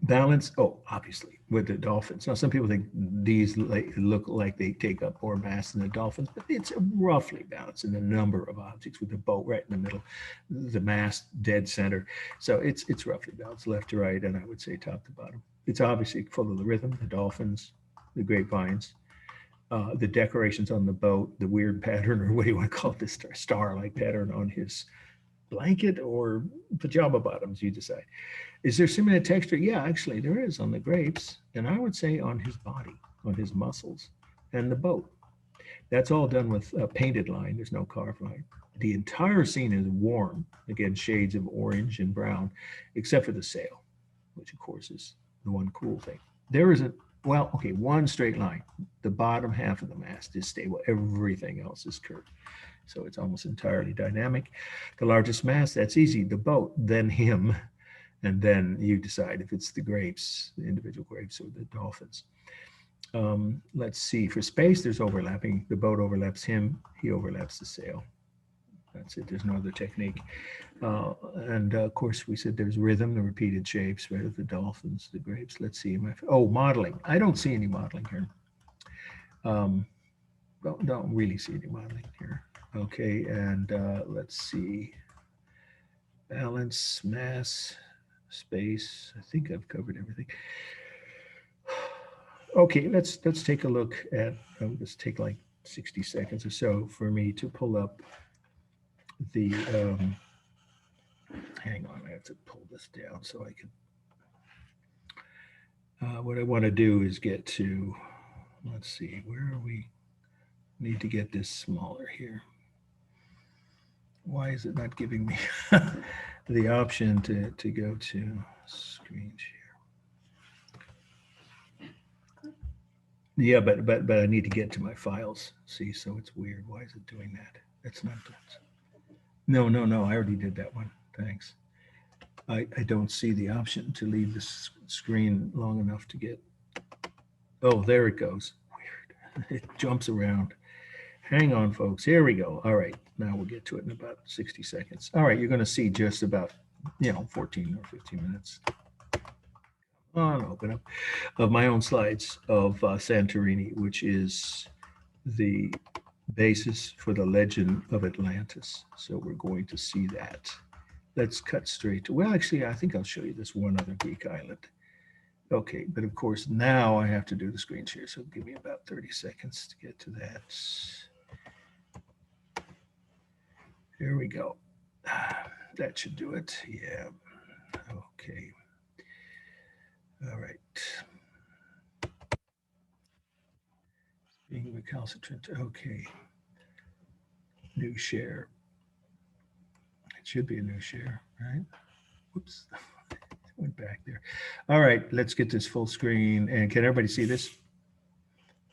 Balance, obviously, with the dolphins. Now, some people think these look like they take up more mass than the dolphins, but it's roughly balanced in the number of objects, with the boat right in the middle, the mast dead center. So it's roughly balanced left to right, and I would say top to bottom. It's obviously full of the rhythm, the dolphins, the grapevines, the decorations on the boat, the weird pattern, or what do you want to call it, this star-like pattern on his blanket or pajama bottoms, you decide. Is there similar texture? Yeah, actually there is on the grapes, and I would say on his body, on his muscles, and the boat. That's all done with a painted line. There's no carved line. The entire scene is warm, again, shades of orange and brown, except for the sail, which of course is the one cool thing. There isn't, one straight line. The bottom half of the mast is stable. Everything else is curved. So it's almost entirely dynamic. The largest mast, that's easy. The boat, then him, and then you decide if it's the grapes, the individual grapes, or the dolphins. Let's see. For space, there's overlapping. The boat overlaps him. He overlaps the sail. That's it. There's no other technique. And of course, we said there's rhythm, the repeated shapes, right, of the dolphins, the grapes. Let's see. Modeling. I don't see any modeling here. Don't really see any modeling here. Okay, and let's see. Balance, mass, space. I think I've covered everything. Okay, let's take a look at, let's take like 60 seconds or so for me to pull up the, hang on, I have to pull this down so I can, what I want to do is get to, let's see, where are we? Need to get this smaller here. Why is it not giving me the option to go to screen share? Yeah, but I need to get to my files. See, so it's weird. Why is it doing that? That's not good. No. I already did that one. Thanks. I don't see the option to leave the screen long enough to get. Oh, there it goes. Weird. It jumps around. Hang on, folks. Here we go. All right. Now we'll get to it in about 60 seconds. All right. You're going to see just about, 14 or 15 minutes. Open up of my own slides of Santorini, which is the basis for the legend of Atlantis. So we're going to see that. Let's cut straight to, well, actually, I think I'll show you this one other Greek island. Okay, but of course, now I have to do the screen share. So give me about 30 seconds to get to that. Here we go. That should do it. Yeah. Okay. All right. recalcitrant. Okay. New share. It should be a new share, right? Whoops. Went back there. All right, let's get this full screen. And can everybody see this?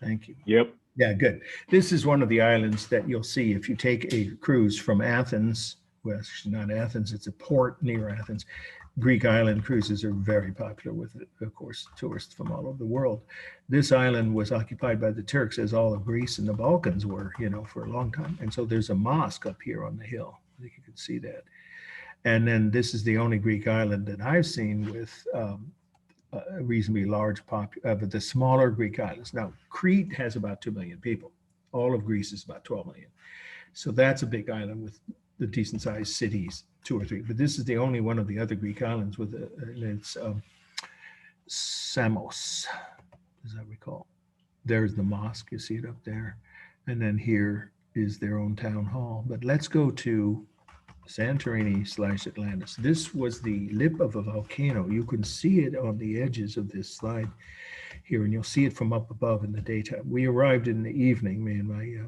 Thank you. Yep. Yeah, good. This is one of the islands that you'll see if you take a cruise from Athens. Well, it's not Athens, it's a port near Athens. Greek island cruises are very popular with, of course, tourists from all over the world. This island was occupied by the Turks, as all of Greece and the Balkans were, for a long time. And so there's a mosque up here on the hill. I think you can see that. And then this is the only Greek island that I've seen with a reasonably large but the smaller Greek islands. Now, Crete has about 2 million people. All of Greece is about 12 million. So that's a big island with the decent sized cities, 2 or 3. But this is the only one of the other Greek islands with it's Samos, as I recall. There's the mosque, you see it up there. And then here is their own town hall. But let's go to Santorini/Atlantis. This was the lip of a volcano. You can see it on the edges of this slide here, and you'll see it from up above in the daytime. We arrived in the evening, me and my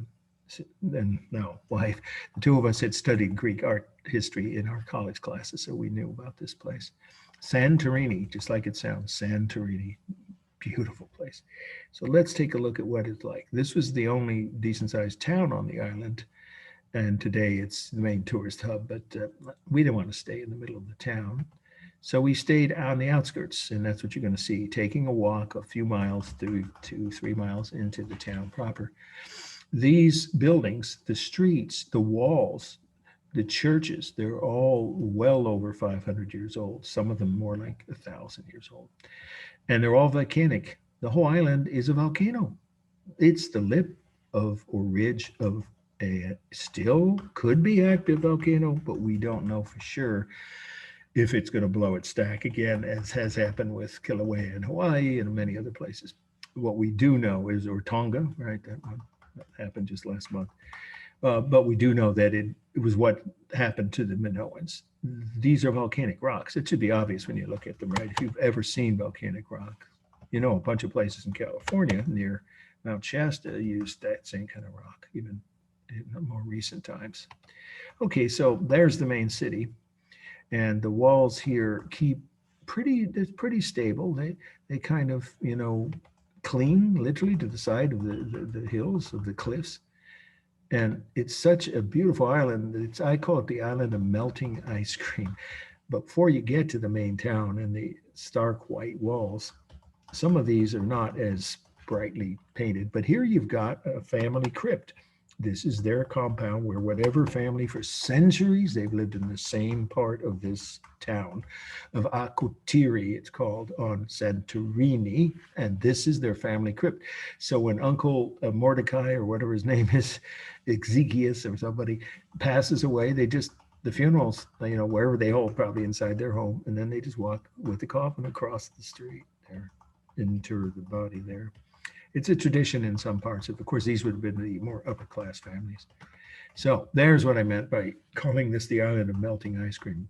then now wife. The two of us had studied Greek art history in our college classes, so we knew about this place. Santorini, just like it sounds, Santorini, beautiful place. So let's take a look at what it's like. This was the only decent sized town on the island. And today it's the main tourist hub, but we didn't want to stay in the middle of the town. So we stayed on the outskirts, and that's what you're going to see, taking a walk a few miles, 2 to 3 miles into the town proper. These buildings, the streets, the walls, the churches, they're all well over 500 years old, some of them more like 1,000 years old. And they're all volcanic. The whole island is a volcano. It's the lip of or ridge of a still could be active volcano, but we don't know for sure if it's going to blow its stack again, as has happened with Kilauea in Hawaii and many other places. What we do know is, or Tonga, right? That one happened just last month. But we do know that it was what happened to the Minoans. These are volcanic rocks. It should be obvious when you look at them, right? If you've ever seen volcanic rock, a bunch of places in California near Mount Shasta used that same kind of rock, even in more recent times. Okay, so there's the main city, and the walls here keep pretty stable. They kind of cling literally to the side of the hills of the cliffs, and it's such a beautiful island. I call it the island of melting ice cream. But before you get to the main town and the stark white walls, some of these are not as brightly painted, but here you've got a family crypt. This is their compound where whatever family for centuries, they've lived in the same part of this town of Akutiri, it's called, on Santorini, and this is their family crypt. So when Uncle Mordecai, or whatever his name is, Zekius or somebody, passes away, the funerals, wherever they hold, probably inside their home, and then they just walk with the coffin across the street there, inter the body there. It's a tradition in some parts of course, these would have been the more upper class families. So there's what I meant by calling this the island of melting ice cream.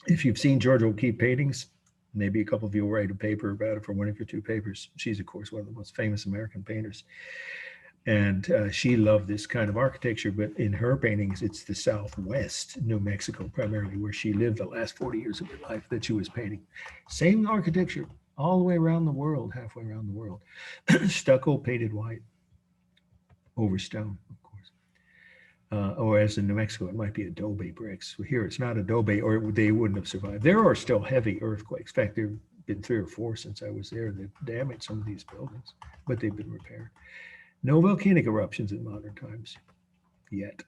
If you've seen Georgia O'Keeffe paintings, maybe a couple of you will write a paper about it for one of your 2 papers. She's, of course, one of the most famous American painters. And she loved this kind of architecture, but in her paintings, it's the Southwest, New Mexico, primarily, where she lived the last 40 years of her life that she was painting. Same architecture all the way around the world, halfway around the world. Stucco painted white over stone, of course. Or as in New Mexico, it might be adobe bricks. Here, it's not adobe, or they wouldn't have survived. There are still heavy earthquakes. In fact, there have been 3 or 4 since I was there that damaged some of these buildings, but they've been repaired. No volcanic eruptions in modern times yet.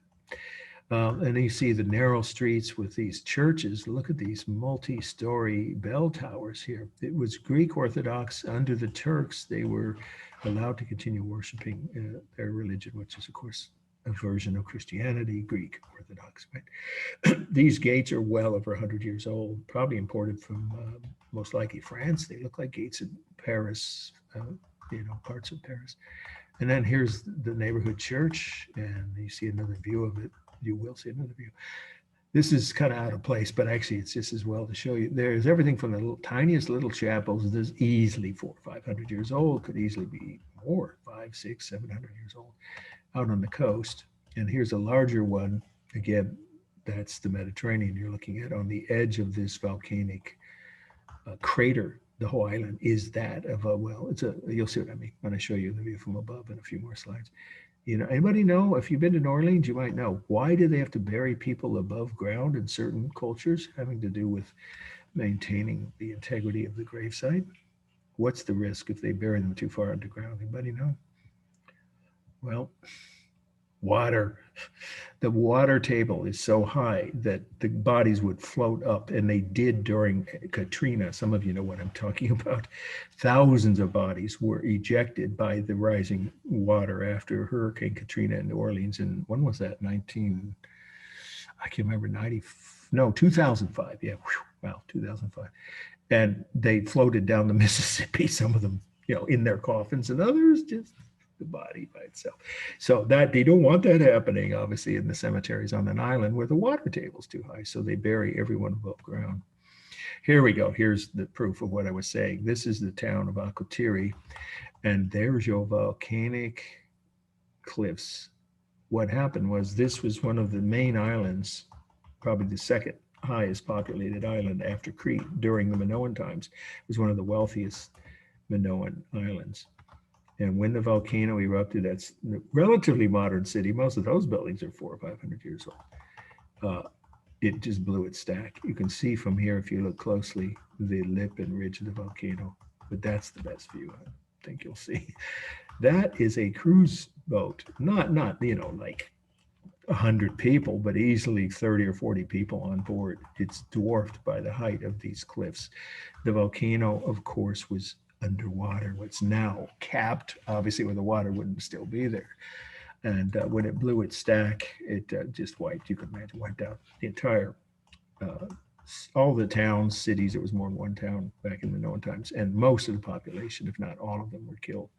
And you see the narrow streets with these churches. Look at these multi-story bell towers here. It was Greek Orthodox. Under the Turks, they were allowed to continue worshiping their religion, which is, of course, a version of Christianity, Greek Orthodox. Right? These gates are well over 100 years old, probably imported from most likely France. They look like gates in Paris, parts of Paris. And then here's the neighborhood church, and you see another view of it. You will see another view. This is kind of out of place, but actually it's just as well to show you. There's everything from the tiniest little chapels. There's easily 400 or 500 years old, could easily be more, 500, 600, 700 years old out on the coast. And here's a larger one. Again, that's the Mediterranean you're looking at on the edge of this volcanic crater. The whole island is that of a, well, you'll see what I mean when I show you the view from above in a few more slides. You know, anybody know, if you've been to New Orleans, you might know, why do they have to bury people above ground in certain cultures, having to do with maintaining the integrity of the gravesite? What's the risk if they bury them too far underground? Anybody know? Well, water. The water table is so high that the bodies would float up, and they did during Katrina. Some of you know what I'm talking about. Thousands of bodies were ejected by the rising water after Hurricane Katrina in New Orleans. And when was that? I can't remember, 2005. Yeah, wow, 2005. And they floated down the Mississippi, some of them, you know, in their coffins, and others just the body by itself. So that they don't want that happening, obviously, in the cemeteries on an island where the water table's too high. So they bury everyone above ground. Here we go. Here's the proof of what I was saying. This is the town of Akutiri, and there's your volcanic cliffs. What happened was this was one of the main islands, probably the second highest populated island after Crete during the Minoan times. It was one of the wealthiest Minoan islands. And when the volcano erupted, that's a relatively modern city. Most of those buildings are 400 or 500 years old. It just blew its stack. You can see from here, if you look closely, the lip and ridge of the volcano. But that's the best view I think you'll see. That is a cruise boat, not you know, like 100 people, but easily 30 or 40 people on board. It's dwarfed by the height of these cliffs. The volcano, of course, was underwater. What's now capped, obviously, where the water wouldn't still be there. And when it blew its stack, it just wiped, you can imagine, wiped out the entire, all the towns, cities. It was more than one town back in the Minoan times. And most of the population, if not all of them, were killed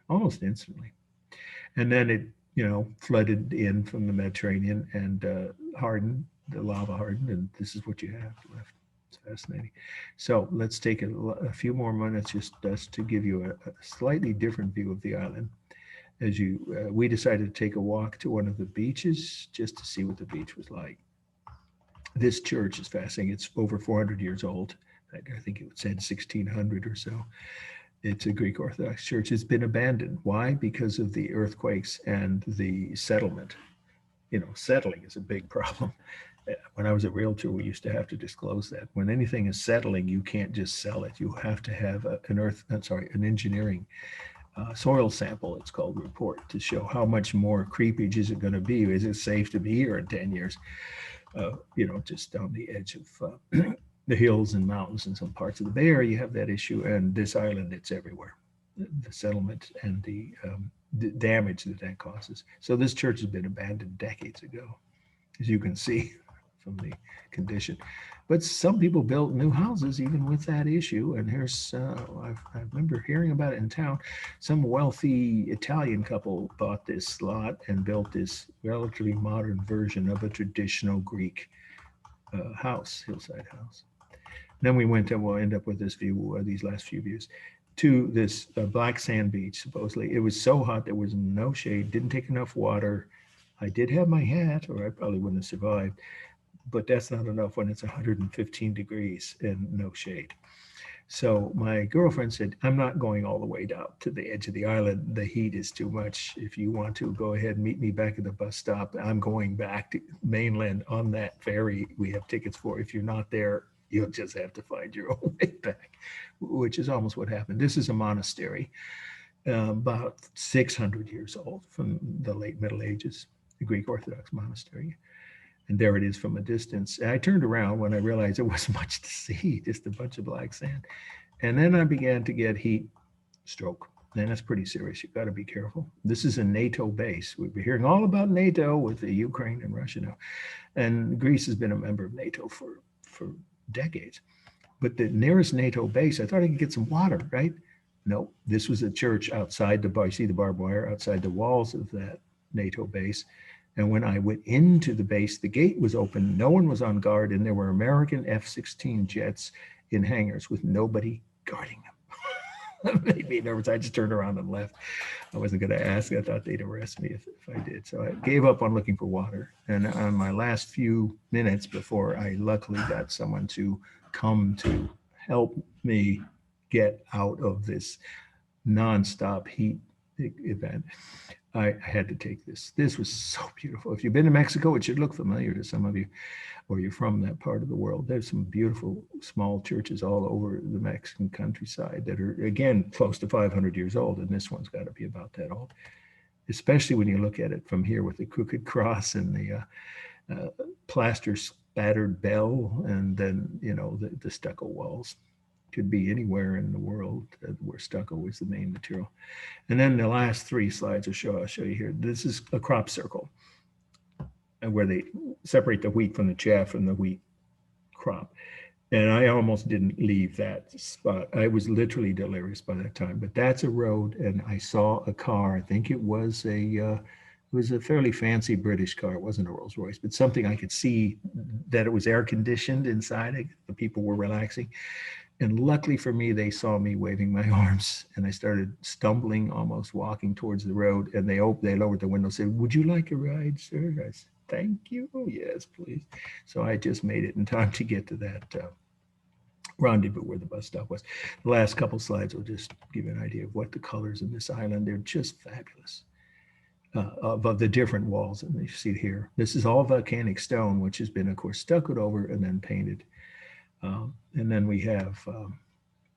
almost instantly. And then it, you know, flooded in from the Mediterranean and hardened, the lava hardened, and this is what you have left. It's fascinating. So let's take a few more minutes just to give you a slightly different view of the island. As we decided to take a walk to one of the beaches just to see what the beach was like. This church is fascinating. It's over 400 years old. I think it said 1600 or so. It's a Greek Orthodox church. It's been abandoned. Why? Because of the earthquakes and the settlement. You know, settling is a big problem. When I was a realtor, we used to have to disclose that. When anything is settling, you can't just sell it. You have to have an engineering soil sample, it's called, report, to show how much more creepage is it going to be. Is it safe to be here in 10 years? You know, just on the edge of the hills and mountains in some parts of the Bay Area, you have that issue. And this island, it's everywhere. The settlement and the damage that causes. So this church has been abandoned decades ago, as you can see from the condition. But some people built new houses even with that issue. And here's, I remember hearing about it in town. Some wealthy Italian couple bought this lot and built this relatively modern version of a traditional Greek house, hillside house. Then we went to, we'll end up with this view, these last few views, to this black sand beach, supposedly. It was so hot, there was no shade, didn't take enough water. I did have my hat, or I probably wouldn't have survived. But that's not enough when it's 115 degrees and no shade. So my girlfriend said, I'm not going all the way down to the edge of the island. The heat is too much. If you want to, go ahead and meet me back at the bus stop. I'm going back to mainland on that ferry we have tickets for. If you're not there, you'll just have to find your own way back, which is almost what happened. This is a monastery, about 600 years old, from the late Middle Ages, the Greek Orthodox monastery. And there it is from a distance. And I turned around when I realized there wasn't much to see, just a bunch of black sand. And then I began to get heat stroke. And that's pretty serious. You've got to be careful. This is a NATO base. We've been hearing all about NATO with the Ukraine and Russia now. And Greece has been a member of NATO for decades. But the nearest NATO base, I thought I could get some water, right? No, this was a church outside the bar. You see the barbed wire outside the walls of that NATO base. And when I went into the base, the gate was open, no one was on guard, and there were American F-16 jets in hangars with nobody guarding them. That made me nervous. I just turned around and left. I wasn't going to ask. I thought they'd arrest me if I did. So I gave up on looking for water. And on my last few minutes before I luckily got someone to come to help me get out of this nonstop heat event, I had to take this. This was so beautiful. If you've been to Mexico, it should look familiar to some of you, or you're from that part of the world. There's some beautiful small churches all over the Mexican countryside that are, again, close to 500 years old. And this one's got to be about that old, especially when you look at it from here with the crooked cross and the plaster spattered bell, and then, you know, the stucco walls. Could be anywhere in the world where stucco is the main material. And then the last three slides I'll show you here. This is a crop circle, and where they separate the wheat from the chaff from the wheat crop. And I almost didn't leave that spot. I was literally delirious by that time. But that's a road, and I saw a car. I think it was a fairly fancy British car. It wasn't a Rolls Royce, but something I could see that it was air conditioned inside. The people were relaxing. And luckily for me, they saw me waving my arms, and I started stumbling, almost walking towards the road. And they lowered the window, said, "Would you like a ride, sir?" I said, "Thank you. Oh, yes, please." So I just made it in time to get to that rendezvous where the bus stop was. The last couple slides will just give you an idea of what the colors in this island. They're just fabulous. Of the different walls, and you see here, this is all volcanic stone, which has been, of course, stuccoed over and then painted. And then we have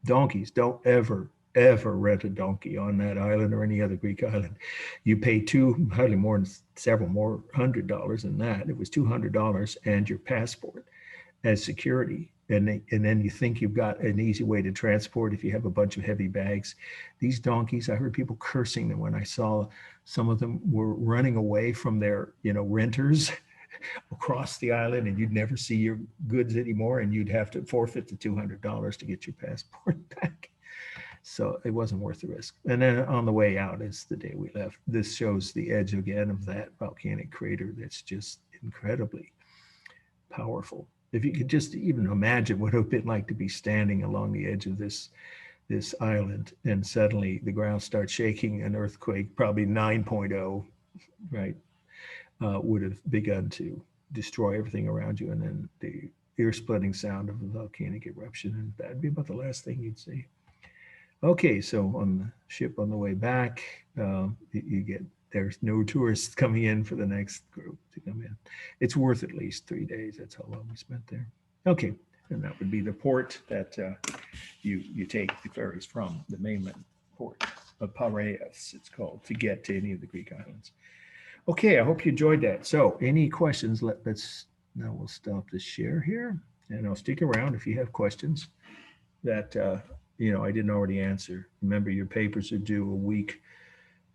donkeys. Don't ever rent a donkey on that island or any other Greek island. You pay hardly more than several more $100 than that. It was $200 and your passport as security. And then you think you've got an easy way to transport if you have a bunch of heavy bags. These donkeys, I heard people cursing them when I saw some of them were running away from their, renters across the island, and you'd never see your goods anymore, and you'd have to forfeit the $200 to get your passport back. So it wasn't worth the risk. And then on the way out is the day we left. This shows the edge again of that volcanic crater that's just incredibly powerful. If you could just even imagine what it would have been like to be standing along the edge of this island, and suddenly the ground starts shaking, an earthquake, probably 9.0, right? Would have begun to destroy everything around you, and then the ear-splitting sound of the volcanic eruption, and that'd be about the last thing you'd see. Okay, so on the ship on the way back, there's no tourists coming in for the next group to come in. It's worth at least 3 days. That's how long we spent there. Okay, and that would be the port that you take the ferries from, the mainland port of Piraeus, it's called, to get to any of the Greek islands. Okay, I hope you enjoyed that. So any questions, now we'll stop the share here, and I'll stick around if you have questions that, I didn't already answer. Remember, your papers are due a week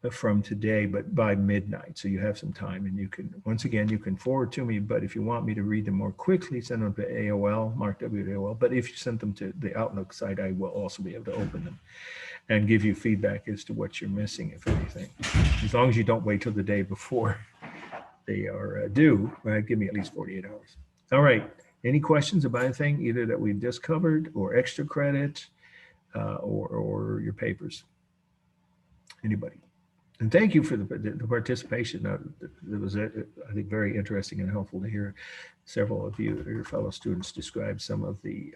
from today, but by midnight. So you have some time, and you can, once again, you can forward to me, but if you want me to read them more quickly, send them to AOL, Mark W. at AOL. But if you send them to the Outlook site, I will also be able to open them and give you feedback as to what you're missing, if anything. As long as you don't wait till the day before they are due, right? Give me at least 48 hours. All right. Any questions about anything, either that we've just covered, or extra credit, or your papers? Anybody? And thank you for the participation. It was, I think, very interesting and helpful to hear several of you, your fellow students, describe some of the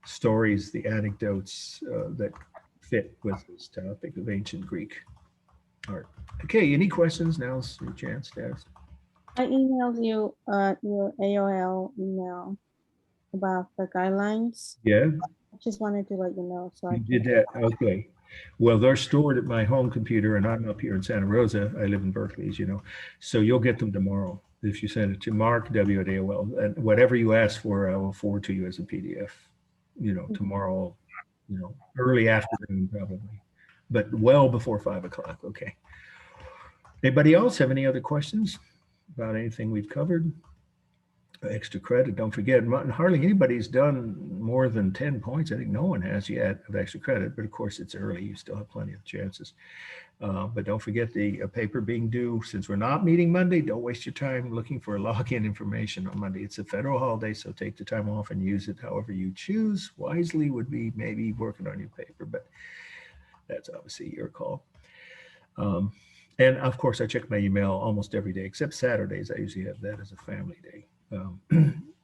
stories, the anecdotes that fit with this topic of ancient Greek art. Okay, any questions? Now's your chance to ask. I emailed you your AOL email about the guidelines. Yeah, I just wanted to let you know. So you did that. Okay. Well, they're stored at my home computer, and I'm up here in Santa Rosa. I live in Berkeley, as you know. So you'll get them tomorrow if you send it to Mark W. at AOL. And whatever you ask for, I will forward to you as a PDF, tomorrow, early afternoon probably, but well before 5 o'clock. Okay. Anybody else have any other questions about anything we've covered? extra credit. Don't forget, hardly anybody's done more than 10 points. I think no one has yet of extra credit, but of course it's early. You still have plenty of chances. But don't forget the paper being due. Since we're not meeting Monday, don't waste your time looking for login information on Monday. It's a federal holiday, so take the time off and use it however you choose. Wisely would be maybe working on your paper, but that's obviously your call. And of course, I check my email almost every day, except Saturdays. I usually have that as a family day.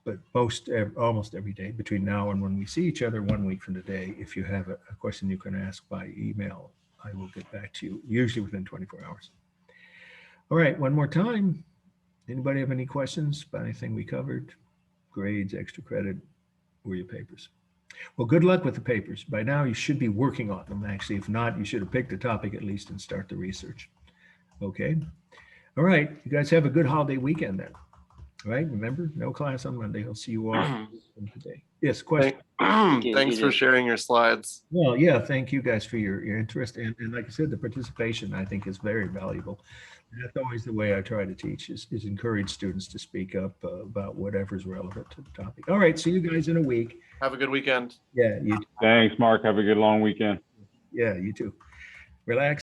But almost every day between now and when we see each other 1 week from today, if you have a question you can ask by email, I will get back to you, usually within 24 hours. All right, one more time. Anybody have any questions about anything we covered? Grades, extra credit, or your papers? Well, good luck with the papers. By now, you should be working on them, actually. If not, you should have picked a topic at least and start the research. Okay. All right, you guys have a good holiday weekend then. All right, remember, no class on Monday. I'll see you all today. Yes, question. Thanks for sharing your slides. Well, yeah, thank you guys for your interest. And like I said, the participation, I think, is very valuable. That's always the way I try to teach is encourage students to speak up about whatever's relevant to the topic. All right, see you guys in a week. Have a good weekend. Yeah, you too. Thanks, Mark. Have a good long weekend. Yeah, you too. Relax.